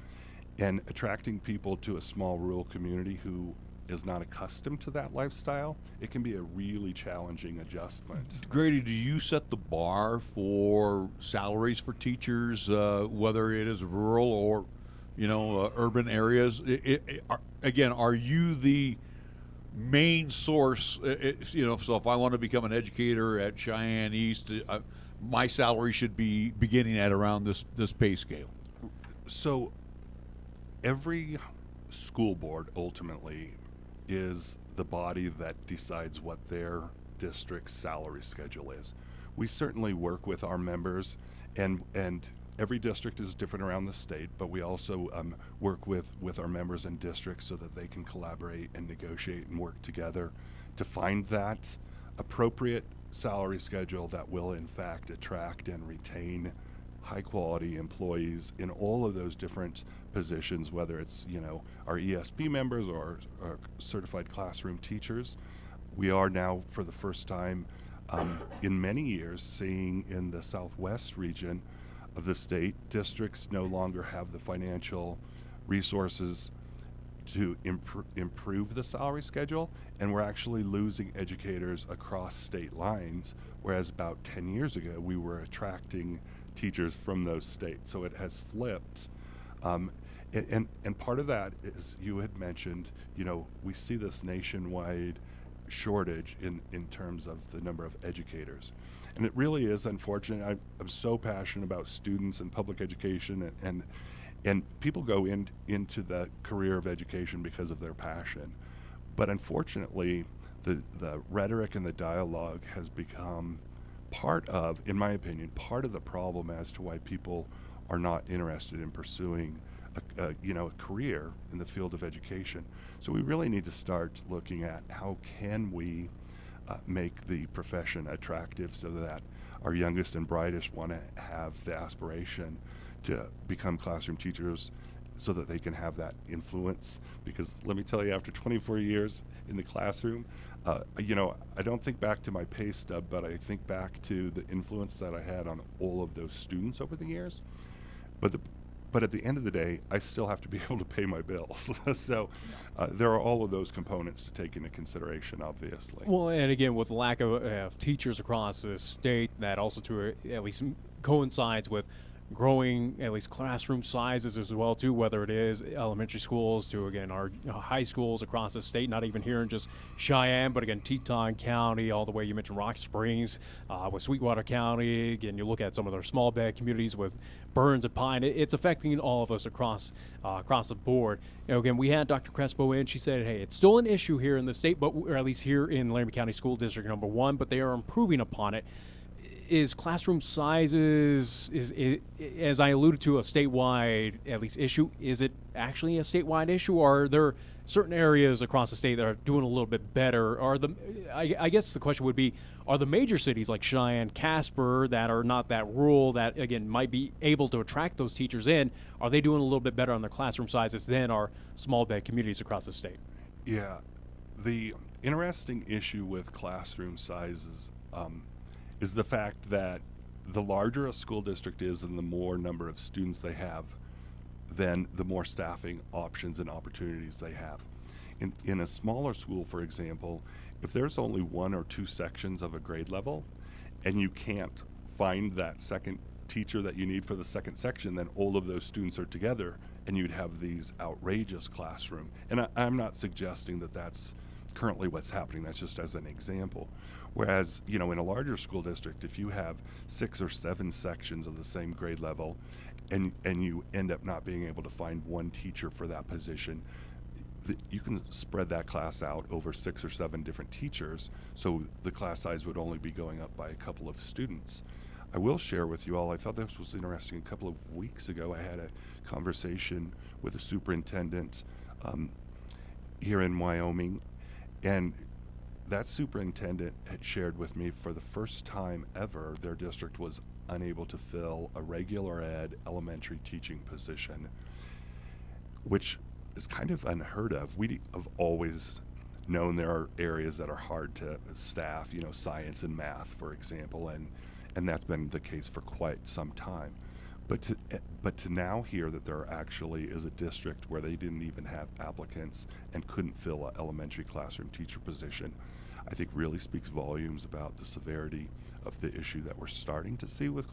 and attracting people to a small rural community who is not accustomed to that lifestyle. It can be a really challenging adjustment. Grady, do you set the bar for salaries for teachers, whether it is rural or, urban areas? Again, are you the main source? So if I want to become an educator at Cheyenne East, my salary should be beginning at around this pay scale. So every school board ultimately is the body that decides what their district's salary schedule is. We certainly work with our members, and every district is different around the state, but we also work with our members and districts so that they can collaborate and negotiate and work together to find that appropriate salary schedule that will in fact attract and retain high quality employees in all of those different positions, whether it's our ESP members or our certified classroom teachers. We are now, for the first time in many years, seeing in the southwest region of the state, districts no longer have the financial resources to improve the salary schedule, and we're actually losing educators across state lines, whereas about 10 years ago we were attracting teachers from those states. So it has flipped, and part of that is, you had mentioned, we see this nationwide shortage in terms of the number of educators, and it really is unfortunate. I'm so passionate about students and public education, and people go into the career of education because of their passion, but unfortunately the rhetoric and the dialogue has become part of, in my opinion, part of the problem as to why people are not interested in pursuing a career in the field of education. So we really need to start looking at how can we make the profession attractive so that our youngest and brightest want to have the aspiration to become classroom teachers so that they can have that influence. Because let me tell you, after 24 years in the classroom, I don't think back to my pay stub, but I think back to the influence that I had on all of those students over the years. But at the end of the day, I still have to be able to pay my bills. So there are all of those components to take into consideration, obviously. Well, and again, with the lack of teachers across the state, that also at least coincides with growing at least classroom sizes as well too, whether it is elementary schools to again our high schools across the state, not even here in just Cheyenne, but again Teton County, all the way you mentioned Rock Springs, with Sweetwater County. Again, you look at some of their small bed communities with Burns and Pine. It's affecting all of us across the board. Again, we had Dr. Crespo in. She said, hey, it's still an issue here in the state, or at least here in Laramie County School District number 1, but they are improving upon it. Is classroom sizes, as I alluded to, a statewide at least issue? Is it actually a statewide issue, or are there certain areas across the state that are doing a little bit better? I guess the question would be, are the major cities like Cheyenne, Casper, that are not that rural, that again might be able to attract those teachers in, are they doing a little bit better on their classroom sizes than our small bed communities across the state? Yeah, the interesting issue with classroom sizes is the fact that the larger a school district is and the more number of students they have, then the more staffing options and opportunities they have. In a smaller school, for example, if there's only 1 or 2 sections of a grade level and you can't find that second teacher that you need for the second section, then all of those students are together and you'd have these outrageous classroom. And I'm not suggesting that that's currently what's happening, that's just as an example. Whereas, in a larger school district, if you have 6 or 7 sections of the same grade level and you end up not being able to find one teacher for that position, you can spread that class out over 6 or 7 different teachers, so the class size would only be going up by a couple of students. I will share with you all, I thought this was interesting. A couple of weeks ago, I had a conversation with a superintendent here in Wyoming, and that superintendent had shared with me for the first time ever their district was unable to fill a regular ed elementary teaching position, which is kind of unheard of. We have always known there are areas that are hard to staff, science and math, for example, and that's been the case for quite some time. But to now hear that there actually is a district where they didn't even have applicants and couldn't fill an elementary classroom teacher position, I think really speaks volumes about the severity of the issue that we're starting to see with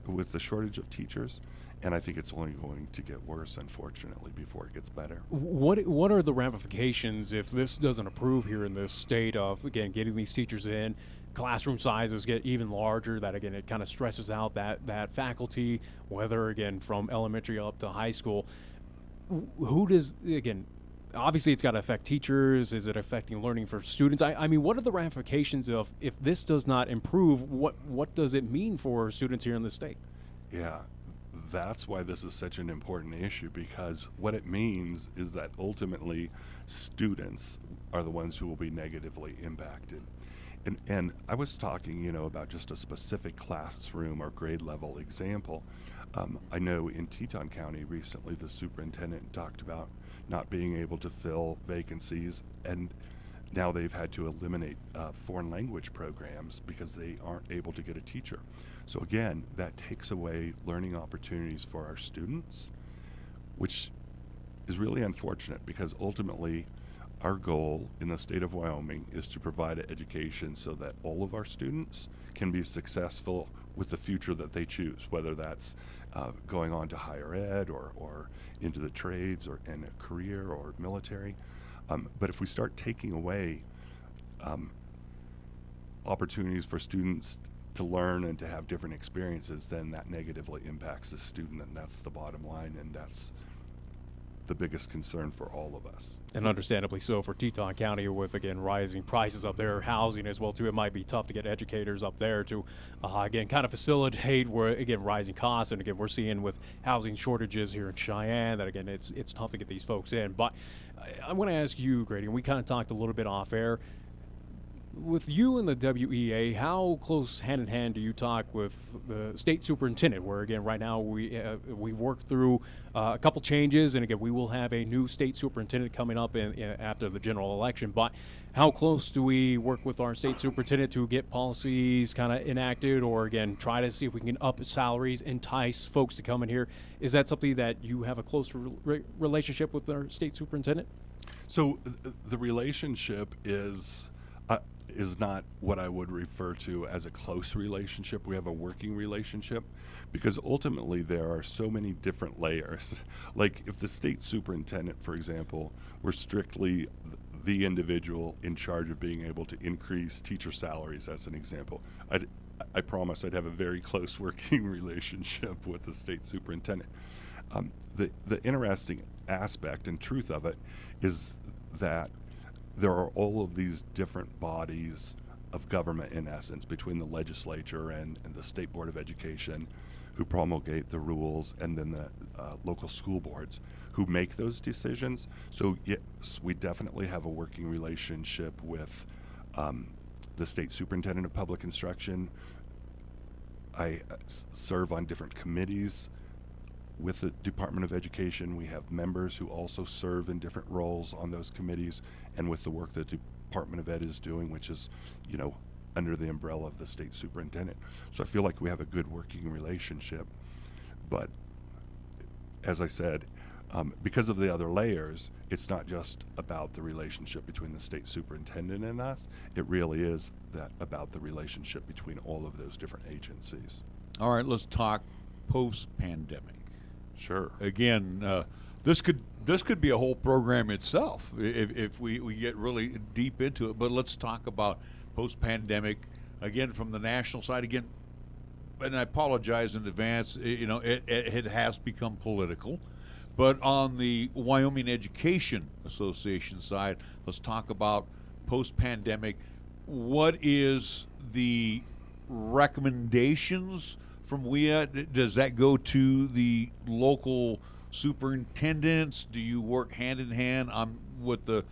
with the shortage of teachers. And I think it's only going to get worse, unfortunately, before it gets better. What are the ramifications if this doesn't approve here in this state of, again, getting these teachers in, classroom sizes get even larger, that, again, it kind of stresses out that faculty, whether, again, from elementary up to high school. Who does, again, obviously it's got to affect teachers. Is it affecting learning for students? I mean, what are the ramifications of, if this does not improve, what does it mean for students here in the state? Yeah. That's why this is such an important issue, because what it means is that ultimately students are the ones who will be negatively impacted. And I was talking, about just a specific classroom or grade level example. I know in Teton County recently the superintendent talked about not being able to fill vacancies, and now they've had to eliminate foreign language programs because they aren't able to get a teacher. So again, that takes away learning opportunities for our students, which is really unfortunate, because ultimately our goal in the state of Wyoming is to provide an education so that all of our students can be successful with the future that they choose, whether that's going on to higher ed or into the trades or in a career or military. But if we start taking away opportunities for students to learn and to have different experiences, then that negatively impacts the student, and that's the bottom line, and that's the biggest concern for all of us. And understandably so for Teton County, with, again, rising prices up there, housing as well too. It might be tough to get educators up there to again kind of facilitate where, again, rising costs, and again we're seeing with housing shortages here in Cheyenne that, again, it's tough to get these folks in. But I want to ask you, Grady, and we kind of talked a little bit off air, with you and the WEA, how close hand in hand do you talk with the state superintendent? Where, again, right now we worked through a couple changes, and again we will have a new state superintendent coming up after the general election. But how close do we work with our state superintendent to get policies kind of enacted, or, again, try to see if we can up salaries, entice folks to come in here? Is that something that you have a close relationship with our state superintendent? So the relationship is not what I would refer to as a close relationship. We have a working relationship, because ultimately there are so many different layers. Like if the state superintendent, for example, were strictly the individual in charge of being able to increase teacher salaries, as an example, I promise I'd have a very close working relationship with the state superintendent. The interesting aspect and truth of it is that there are all of these different bodies of government, in essence, between the legislature and the State Board of Education, who promulgate the rules, and then the local school boards who make those decisions. So yes, we definitely have a working relationship with the State Superintendent of Public Instruction. I serve on different committees with the Department of Education. We have members who also serve in different roles on those committees, and with the work that the Department of Ed is doing, which is, under the umbrella of the state superintendent. So I feel like we have a good working relationship. But as I said, because of the other layers, it's not just about the relationship between the state superintendent and us. It really is about the relationship between all of those different agencies. All right, let's talk post-pandemic. Sure. Again, this could be a whole program itself if we get really deep into it. But let's talk about post-pandemic, again, from the national side. Again, and I apologize in advance, it has become political. But on the Wyoming Education Association side, let's talk about post-pandemic. What is the recommendations from WIA? Does that go to the local superintendents? Do you work hand in hand with the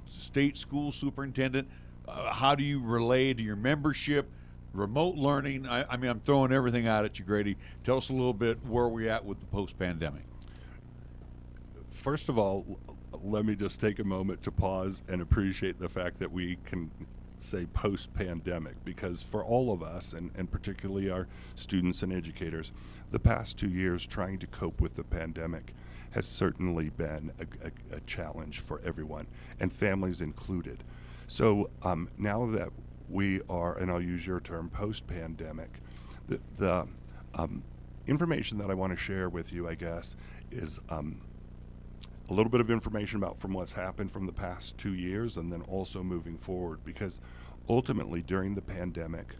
state school superintendent? How do you relay to your membership? Remote learning. I mean, I'm throwing everything out at you, Grady. Tell us a little bit where we're at with the post-pandemic. First of all, let me just take a moment to pause and appreciate the fact that we can say post-pandemic, because for all of us, and particularly our students and educators, the past 2 years trying to cope with the pandemic has certainly been a challenge for everyone, and families included. So now that we are, and I'll use your term, post-pandemic, the information that I want to share with you, I guess, is a little bit of information about from what's happened from the past 2 years, and then also moving forward, because ultimately during the pandemic,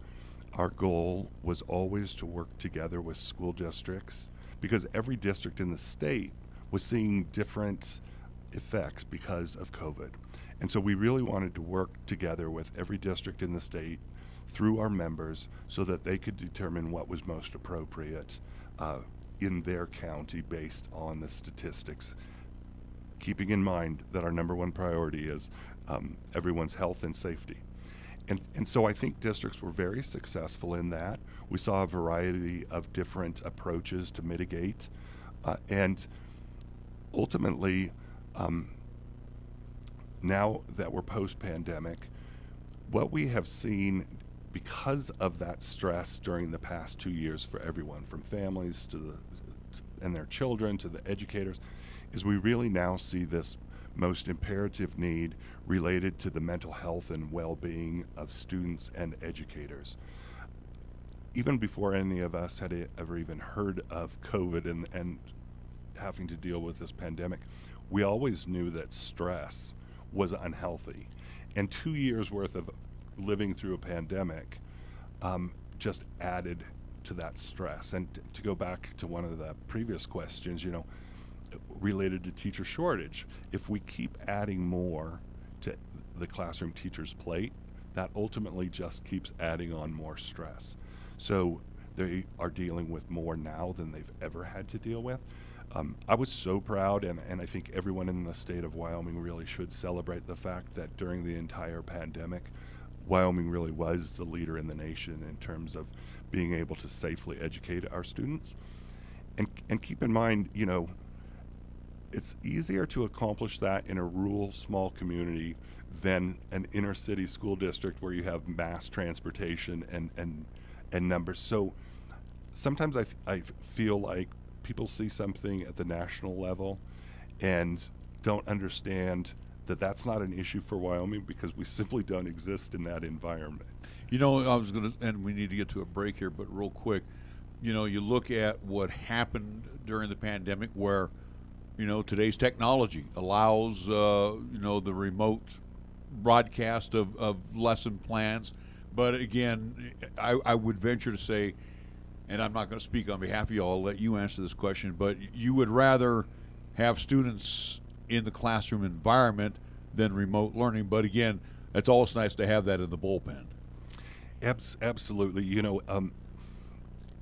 our goal was always to work together with school districts, because every district in the state was seeing different effects because of COVID. And so we really wanted to work together with every district in the state through our members so that they could determine what was most appropriate in their county based on the statistics, keeping in mind that our number one priority is everyone's health and safety. And so I think districts were very successful in that. We saw a variety of different approaches to mitigate. And ultimately, now that we're post-pandemic, what we have seen because of that stress during the past 2 years for everyone, from families and their children to the educators, is we really now see this most imperative need related to the mental health and well-being of students and educators. Even before any of us had ever even heard of COVID and having to deal with this pandemic, we always knew that stress was unhealthy. And 2 years worth of living through a pandemic just added to that stress. And to go back to one of the previous questions, related to teacher shortage, if we keep adding more to the classroom teacher's plate, that ultimately just keeps adding on more stress. So they are dealing with more now than they've ever had to deal with. I was so proud, and I think everyone in the state of Wyoming really should celebrate the fact that during the entire pandemic, Wyoming really was the leader in the nation in terms of being able to safely educate our students. And keep in mind, it's easier to accomplish that in a rural, small community than an inner city school district where you have mass transportation and numbers. So sometimes I feel like people see something at the national level and don't understand that that's not an issue for Wyoming because we simply don't exist in that environment. I was going to, and we need to get to a break here, but real quick, you look at what happened during the pandemic where, today's technology allows, the remote broadcast of lesson plans. But again, I would venture to say, and I'm not going to speak on behalf of you all, I'll let you answer this question, but you would rather have students in the classroom environment than remote learning. But again, it's always nice to have that in the bullpen. Absolutely.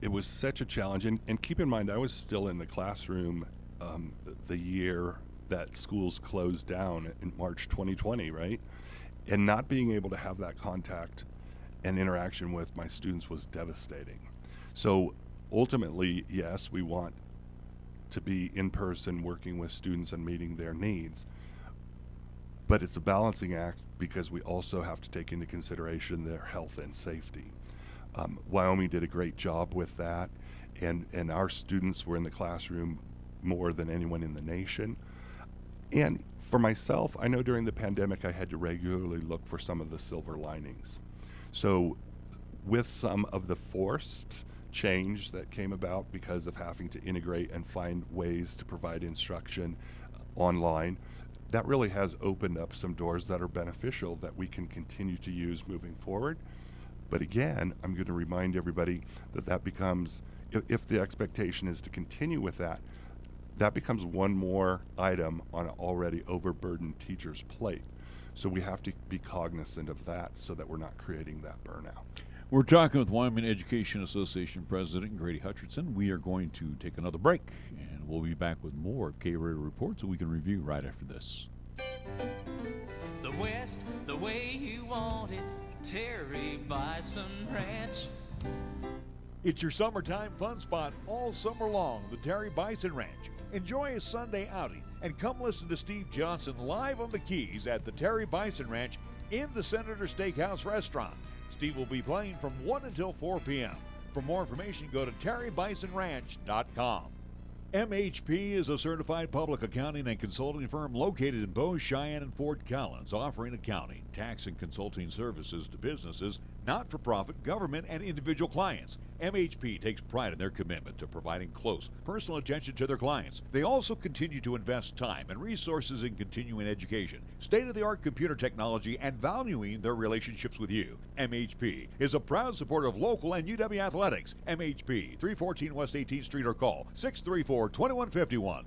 It was such a challenge. And keep in mind, I was still in the classroom the year that schools closed down in March 2020, right? And not being able to have that contact and interaction with my students was devastating. So ultimately, yes, we want to be in person working with students and meeting their needs, but it's a balancing act because we also have to take into consideration their health and safety. Wyoming did a great job with that, and our students were in the classroom more than anyone in the nation. And for myself, I know during the pandemic I had to regularly look for some of the silver linings. So with some of the forced change that came about because of having to integrate and find ways to provide instruction online, that really has opened up some doors that are beneficial that we can continue to use moving forward. But again, I'm going to remind everybody that becomes, if the expectation is to continue with that, that becomes one more item on an already overburdened teacher's plate. So we have to be cognizant of that so that we're not creating that burnout. We're talking with Wyoming Education Association President Grady Hutcherson. We are going to take another break, and we'll be back with more of KRAE Reports that we can review right after this. The West, the way you want it, Terry Bison Ranch. It's your summertime fun spot all summer long, the Terry Bison Ranch. Enjoy a Sunday outing and come listen to Steve Johnson live on the Keys at the Terry Bison Ranch in the Senator Steakhouse restaurant. Steve will be playing from 1 until 4 p.m. For more information, go to terrybisonranch.com. MHP is a certified public accounting and consulting firm located in Bow, Cheyenne, and Fort Collins, offering accounting, tax, and consulting services to businesses, not-for-profit, government, and individual clients. MHP takes pride in their commitment to providing close, personal attention to their clients. They also continue to invest time and resources in continuing education, state-of-the-art computer technology, and valuing their relationships with you. MHP is a proud supporter of local and UW athletics. MHP, 314 West 18th Street, or call 634-2151.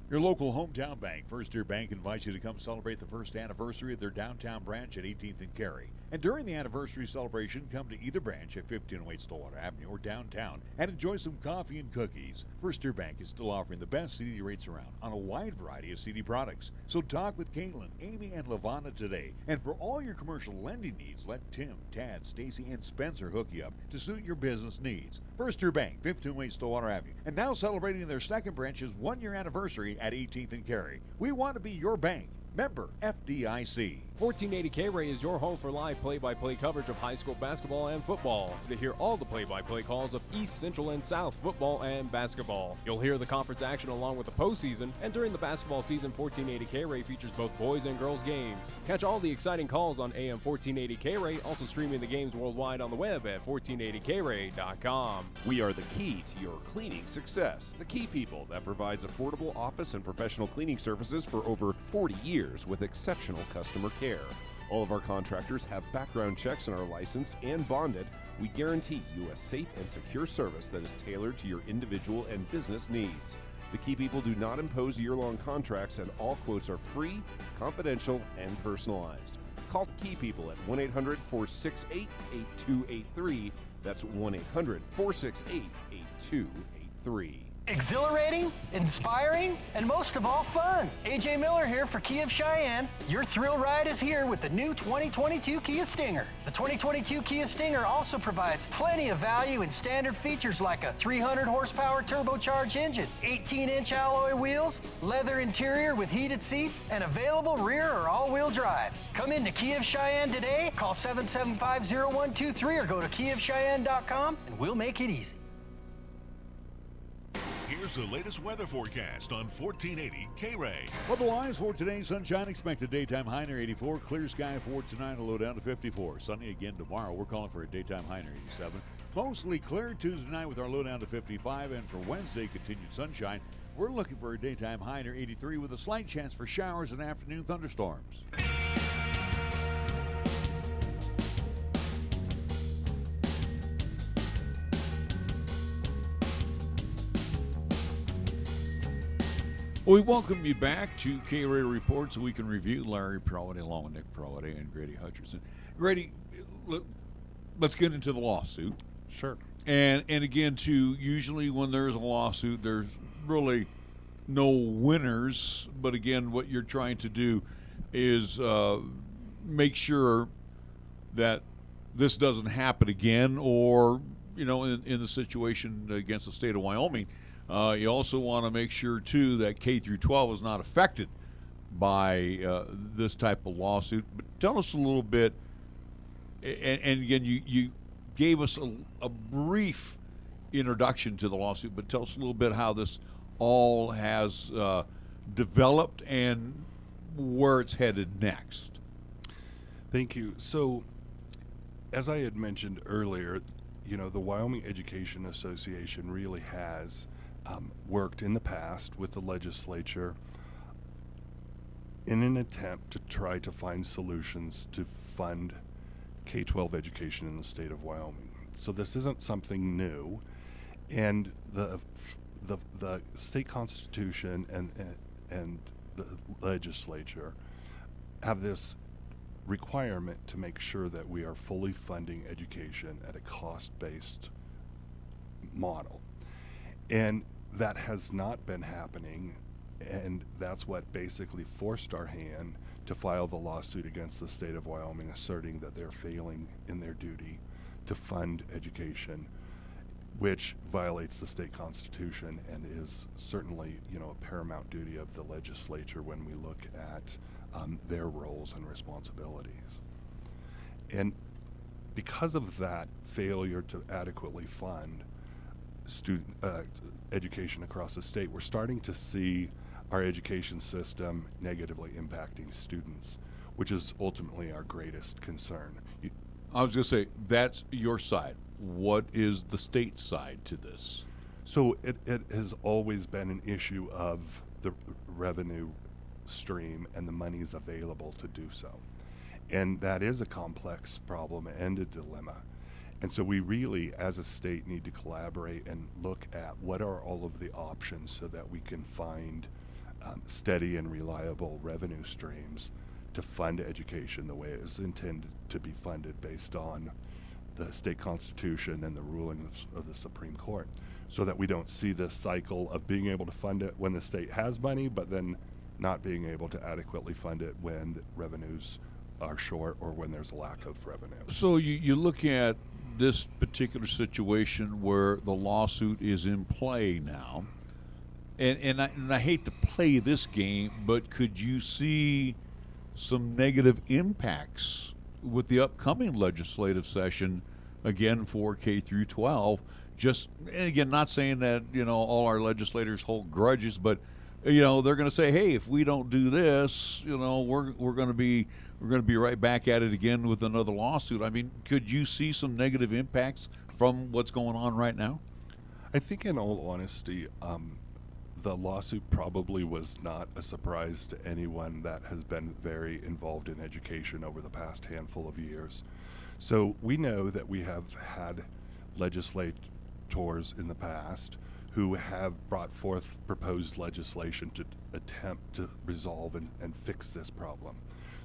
Your local hometown bank, First Year Bank, invites you to come celebrate the first anniversary of their downtown branch at 18th and KRAE. And during the anniversary celebration, come to either branch at 1508 Stillwater Avenue or downtown and enjoy some coffee and cookies. First Year Bank is still offering the best CD rates around on a wide variety of CD products. So talk with Caitlin, Amy, and Lavana today. And for all your commercial lending needs, let Tim, Tad, Stacy, and Spencer hook you up to suit your business needs. First Year Bank, 1508 Stillwater Avenue, and now celebrating their second branch's one-year anniversary at 18th and KRAE. We want to be your bank. Member FDIC. 1480 KRAE is your home for live play-by-play coverage of high school basketball and football. To hear all the play-by-play calls of East, Central, and South football and basketball. You'll hear the conference action along with the postseason, and during the basketball season, 1480 KRAE features both boys and girls games. Catch all the exciting calls on AM 1480 KRAE, also streaming the games worldwide on the web at 1480krae.com. We are the key to your cleaning success. The Key People that provides affordable office and professional cleaning services for over 40 years with exceptional customer care. All of our contractors have background checks and are licensed and bonded. We guarantee you a safe and secure service that is tailored to your individual and business needs. The Key People do not impose year-long contracts, and all quotes are free, confidential, and personalized. Call Key People at 1-800-468-8283. That's 1-800-468-8283. Exhilarating, inspiring, and most of all fun. AJ Miller here for Kia of Cheyenne. Your thrill ride is here with the new 2022 Kia Stinger. The 2022 Kia Stinger also provides plenty of value and standard features like a 300 horsepower turbocharged engine, 18-inch alloy wheels, leather interior with heated seats, and available rear or all-wheel drive. Come into Kia of Cheyenne today, call 775-0123 or go to KiaofCheyenne.com and we'll make it easy. Here's the latest weather forecast on 1480 KRAE. Otherwise, for today, sunshine expected, daytime high near 84, clear sky for tonight, a low down to 54. Sunny again tomorrow. We're calling for a daytime high near 87. Mostly clear Tuesday night with our low down to 55, and for Wednesday, continued sunshine. We're looking for a daytime high near 83 with a slight chance for showers and afternoon thunderstorms. We welcome you back to KRAE Reports, so we can review. Larry Prowady along with Nick Prowady and Grady Hutcherson. Grady, let's get into the lawsuit. Sure. And again, too, usually when there's a lawsuit, there's really no winners. But again, what you're trying to do is make sure that this doesn't happen again, or, you know, in the situation against the state of Wyoming. You also want to make sure, too, that K through 12 is not affected by this type of lawsuit. But tell us a little bit, and again, you gave us a brief introduction to the lawsuit, but tell us a little bit how this all has developed and where it's headed next. Thank you. So, as I had mentioned earlier, you know, the Wyoming Education Association really has worked in the past with the legislature in an attempt to try to find solutions to fund K-12 education in the state of Wyoming. So this isn't something new, and the state constitution and the legislature have this requirement to make sure that we are fully funding education at a cost-based model. And that has not been happening, and that's what basically forced our hand to file the lawsuit against the state of Wyoming, asserting that they're failing in their duty to fund education, which violates the state constitution and is certainly, a paramount duty of the legislature when we look at their roles and responsibilities. And because of that failure to adequately fund student education across the state, we're starting to see our education system negatively impacting students, which is ultimately our greatest concern. I was going to say, that's your side. What is the state side to this? So it has always been an issue of the revenue stream and the monies available to do so. And that is a complex problem and a dilemma. And so we really, as a state, need to collaborate and look at what are all of the options so that we can find steady and reliable revenue streams to fund education the way it is intended to be funded based on the state constitution and the rulings of the Supreme Court, so that we don't see this cycle of being able to fund it when the state has money, but then not being able to adequately fund it when revenues are short or when there's a lack of revenue. So you look at this particular situation where the lawsuit is in play now, and I hate to play this game, but could you see some negative impacts with the upcoming legislative session, again, for K through 12? Just, and again, not saying that, all our legislators hold grudges, but, they're going to say, hey, if we don't do this, we're going to be right back at it again with another lawsuit. I mean, could you see some negative impacts from what's going on right now? I think, in all honesty, the lawsuit probably was not a surprise to anyone that has been very involved in education over the past handful of years. So we know that we have had legislators in the past who have brought forth proposed legislation to attempt to resolve and fix this problem.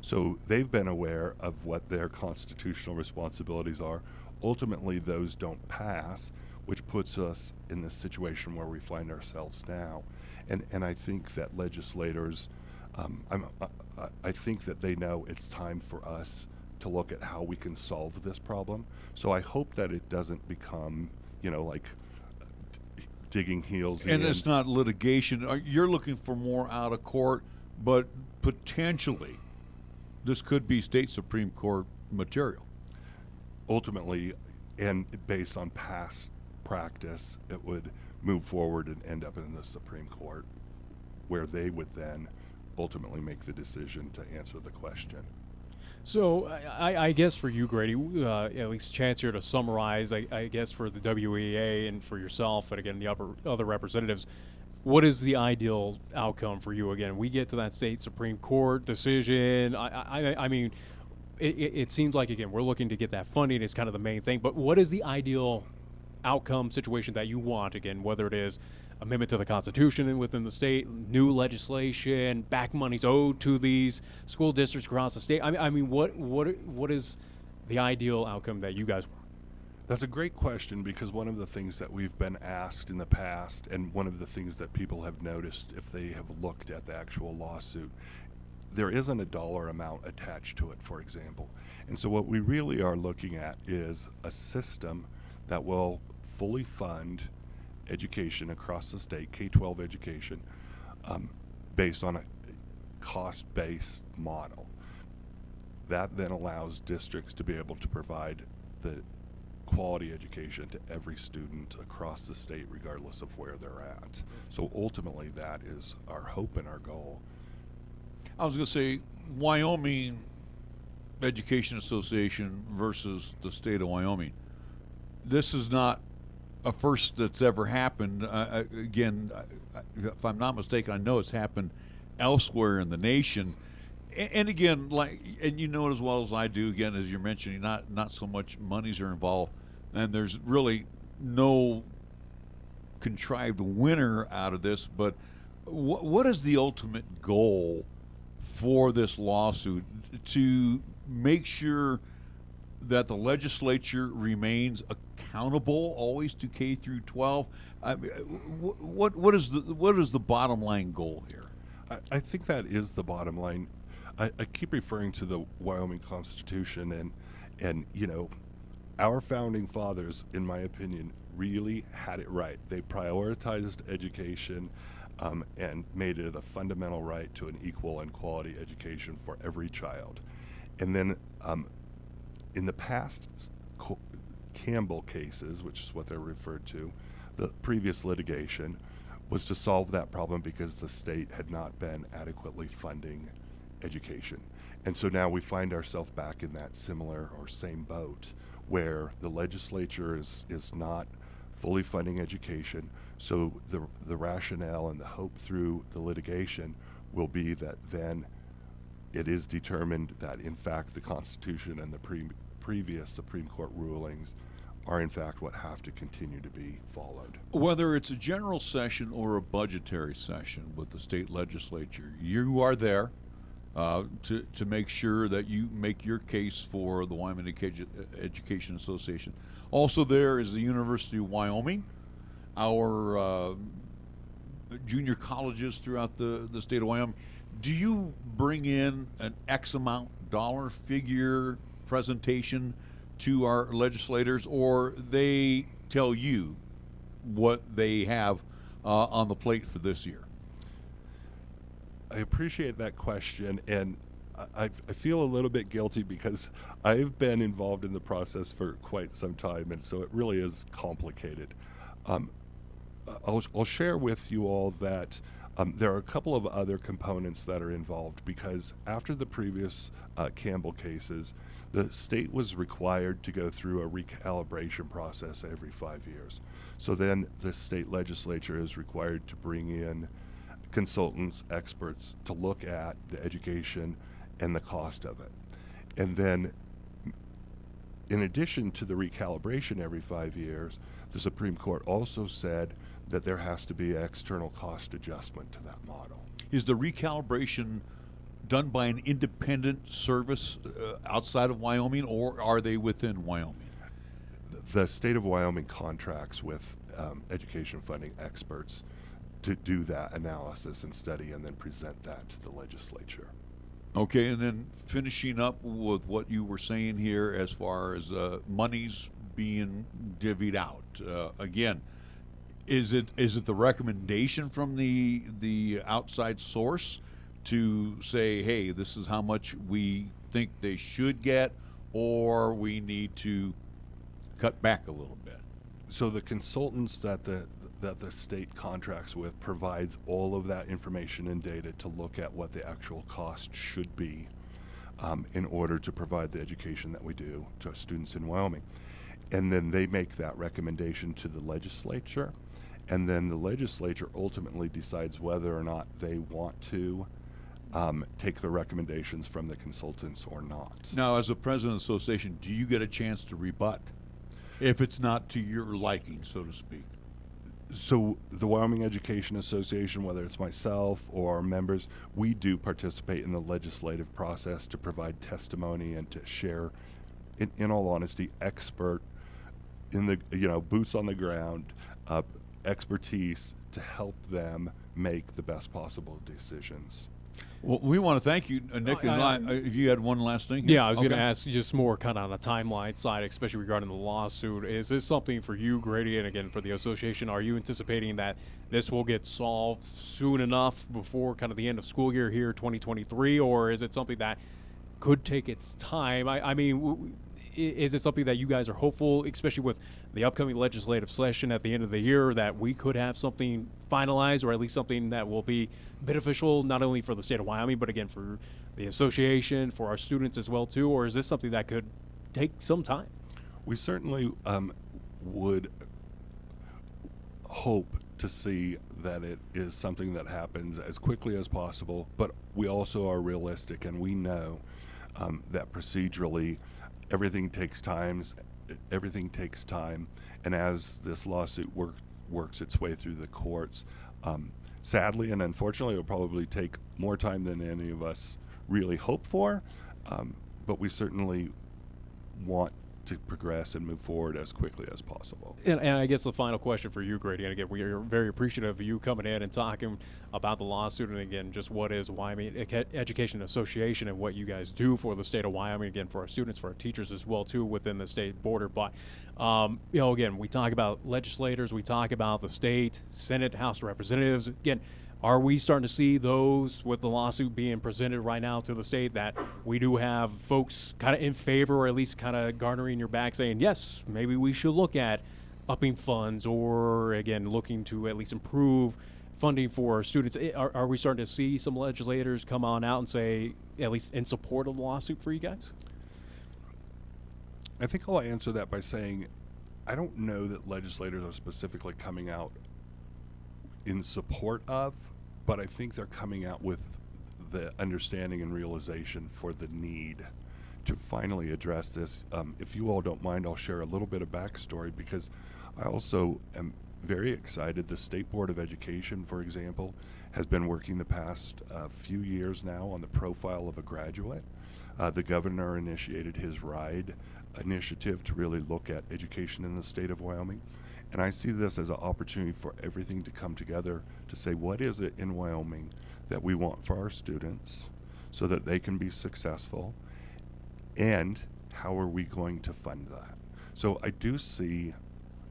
So they've been aware of what their constitutional responsibilities are. Ultimately, those don't pass, which puts us in the situation where we find ourselves now. And I think that legislators, I think that they know it's time for us to look at how we can solve this problem. So I hope that it doesn't become, like digging heels in. And it's not litigation. You're looking for more out of court, but potentially this could be state Supreme Court material. Ultimately, and based on past practice, it would move forward and end up in the Supreme Court, where they would then ultimately make the decision to answer the question. So I guess for you, Grady, at least chance here to summarize, I guess for the WEA and for yourself and again the other representatives, what is the ideal outcome for you? Again, we get to that state Supreme Court decision. I mean, it seems like, again, we're looking to get that funding is kind of the main thing, but what is the ideal outcome situation that you want? Again, whether it is amendment to the Constitution within the state, new legislation, back monies owed to these school districts across the state. I mean, what is the ideal outcome that you guys want? That's a great question, because one of the things that we've been asked in the past, and one of the things that people have noticed if they have looked at the actual lawsuit, there isn't a dollar amount attached to it, for example. And so what we really are looking at is a system that will fully fund education across the state, K-12 education, based on a cost-based model. That then allows districts to be able to provide the quality education to every student across the state, regardless of where they're at. So ultimately, that is our hope and our goal. I was going to say, Wyoming Education Association versus the state of Wyoming. This is not a first that's ever happened. Again, if I'm not mistaken, I know it's happened elsewhere in the nation. And again, and you know it as well as I do, again, as you're mentioning, not so much monies are involved, and there's really no contrived winner out of this, but what is the ultimate goal for this lawsuit to make sure that the legislature remains accountable always to K through 12? I mean, what is the bottom line goal here? I think that is the bottom line. I keep referring to the Wyoming Constitution, and you know, our founding fathers, in my opinion, really had it right. They prioritized education and made it a fundamental right to an equal and quality education for every child. And then in the past Campbell cases, which is what they're referred to, the previous litigation was to solve that problem because the state had not been adequately funding education. And so now we find ourselves back in that similar or same boat where the legislature is not fully funding education. So the rationale and the hope through the litigation will be that then it is determined that in fact the Constitution and the previous Supreme Court rulings are in fact what have to continue to be followed. Whether it's a general session or a budgetary session with the state legislature, you are there to make sure that you make your case for the Wyoming Education Association. Also there is the University of Wyoming, our junior colleges throughout the state of Wyoming. Do you bring in an X amount dollar figure presentation to our legislators, or they tell you what they have on the plate for this year? I appreciate that question, and I feel a little bit guilty because I've been involved in the process for quite some time, and so it really is complicated. I'll share with you all that there are a couple of other components that are involved, because after the previous Campbell cases, the state was required to go through a recalibration process every 5 years. So then the state legislature is required to bring in consultants, experts, to look at the education and the cost of it. And then in addition to the recalibration every 5 years, the Supreme Court also said that there has to be external cost adjustment to that model. Is the recalibration done by an independent service outside of Wyoming, or are they within Wyoming? The state of Wyoming contracts with education funding experts to do that analysis and study and then present that to the legislature. Okay, and then finishing up with what you were saying here as far as monies being divvied out. Again, is it the recommendation from the outside source to say, hey, this is how much we think they should get, or we need to cut back a little bit? So the consultants that the state contracts with provides all of that information and data to look at what the actual cost should be in order to provide the education that we do to students in Wyoming. And then they make that recommendation to the legislature, and then the legislature ultimately decides whether or not they want to take the recommendations from the consultants or not. Now, as a president of the association, do you get a chance to rebut if it's not to your liking, so to speak? So the Wyoming Education Association, whether it's myself or our members, we do participate in the legislative process to provide testimony and to share, in all honesty, expert in the, boots on the ground, expertise to help them make the best possible decisions. Well, we want to thank you, Nick. If you had one last thing here. Yeah, I was going to ask just more kind of on the timeline side, especially regarding the lawsuit. Is this something for you, Grady, and again for the association? Are you anticipating that this will get solved soon enough before kind of the end of school year here, 2023, or is it something that could take its time? I mean, is it something that you guys are hopeful, especially with the upcoming legislative session at the end of the year, that we could have something finalized, or at least something that will be beneficial not only for the state of Wyoming, but again for the association, for our students as well too? Or is this something that could take some time? We certainly would hope to see that it is something that happens as quickly as possible, but we also are realistic, and we know that procedurally everything takes time, and as this lawsuit works its way through the courts, Sadly and unfortunately, it'll probably take more time than any of us really hope for, but we certainly want to progress and move forward as quickly as possible. And I guess the final question for you, Grady, and again, we are very appreciative of you coming in and talking about the lawsuit, and again, just what is Wyoming Education Association and what you guys do for the state of Wyoming, again, for our students, for our teachers as well, too, within the state border. But, again, we talk about legislators, we talk about the state, Senate, House of Representatives. Again, are we starting to see those with the lawsuit being presented right now to the state that we do have folks kind of in favor, or at least kind of garnering your back saying, yes, maybe we should look at upping funds, or again, looking to at least improve funding for our students? Are we starting to see some legislators come on out and say, at least in support of the lawsuit for you guys? I think I'll answer that by saying I don't know that legislators are specifically coming out in support of, but I think they're coming out with the understanding and realization for the need to finally address this. If you all don't mind, I'll share a little bit of backstory, because I also am very excited. The State Board of Education, for example, has been working the past few years now on the profile of a graduate. The governor initiated his RIDE initiative to really look at education in the state of Wyoming. And I see this as an opportunity for everything to come together to say, what is it in Wyoming that we want for our students so that they can be successful, and how are we going to fund that? So I do see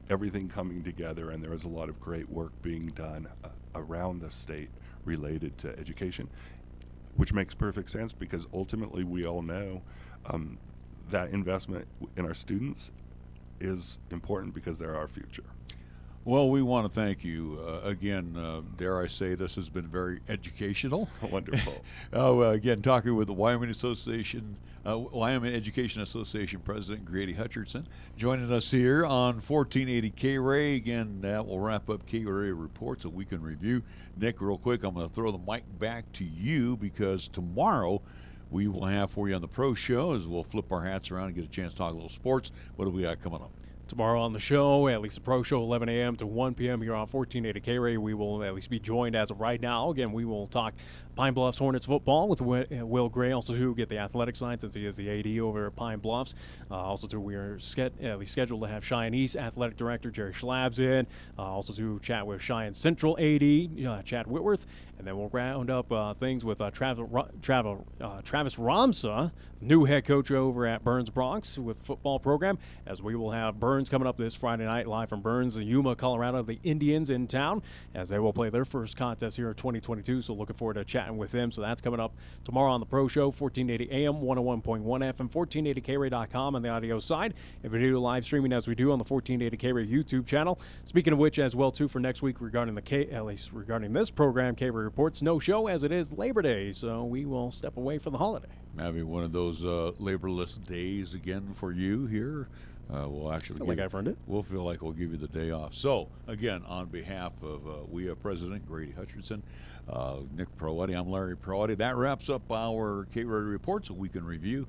everything coming together, and there is a lot of great work being done around the state related to education, which makes perfect sense, because ultimately we all know that investment in our students is important, because they're our future. Well, we want to thank you again. Dare I say, this has been very educational. Wonderful. Again, talking with the Wyoming Education Association President Grady Hutcherson, joining us here on 1480 KRAE. Again, that will wrap up KRAE reports that we can review. Nick, real quick, I'm going to throw the mic back to you, because tomorrow we will have for you on the Pro Show, as we'll flip our hats around and get a chance to talk a little sports. What do we got coming up? Tomorrow on the show, at least the Pro Show, 11 a.m. to 1 p.m. here on 1480 KRAE. We will at least be joined as of right now. Again, we will talk Pine Bluffs Hornets football with Will Gray, also to get the athletic side, since he is the AD over at Pine Bluffs. Also to, we are at least scheduled to have Cheyenne East Athletic Director Jerry Schlabs in. Also to chat with Cheyenne Central AD Chad Whitworth. And then we'll round up things with Travis Ramsa, new head coach over at Burns Bronx with the football program, as we will have Burns coming up this Friday night live from Burns, Yuma, Colorado. The Indians in town, as they will play their first contest here in 2022. So looking forward to chatting with them. So that's coming up tomorrow on the Pro Show, 1480 AM, 101.1 FM, 1480KRAE.com on the audio side, and video live streaming as we do on the 1480 KRAE YouTube channel. Speaking of which, as well too, for next week regarding at least regarding this program, KRAE Reports, no show, as it is Labor Day, so we will step away for the holiday. Maybe one of those laborless days again for you here. We'll actually feel like I've earned it. We'll feel like we'll give you the day off. So, again, on behalf of President Grady Hutcherson, Nick Proetti, I'm Larry Proetti. That wraps up our KRAE Reports, a week in review.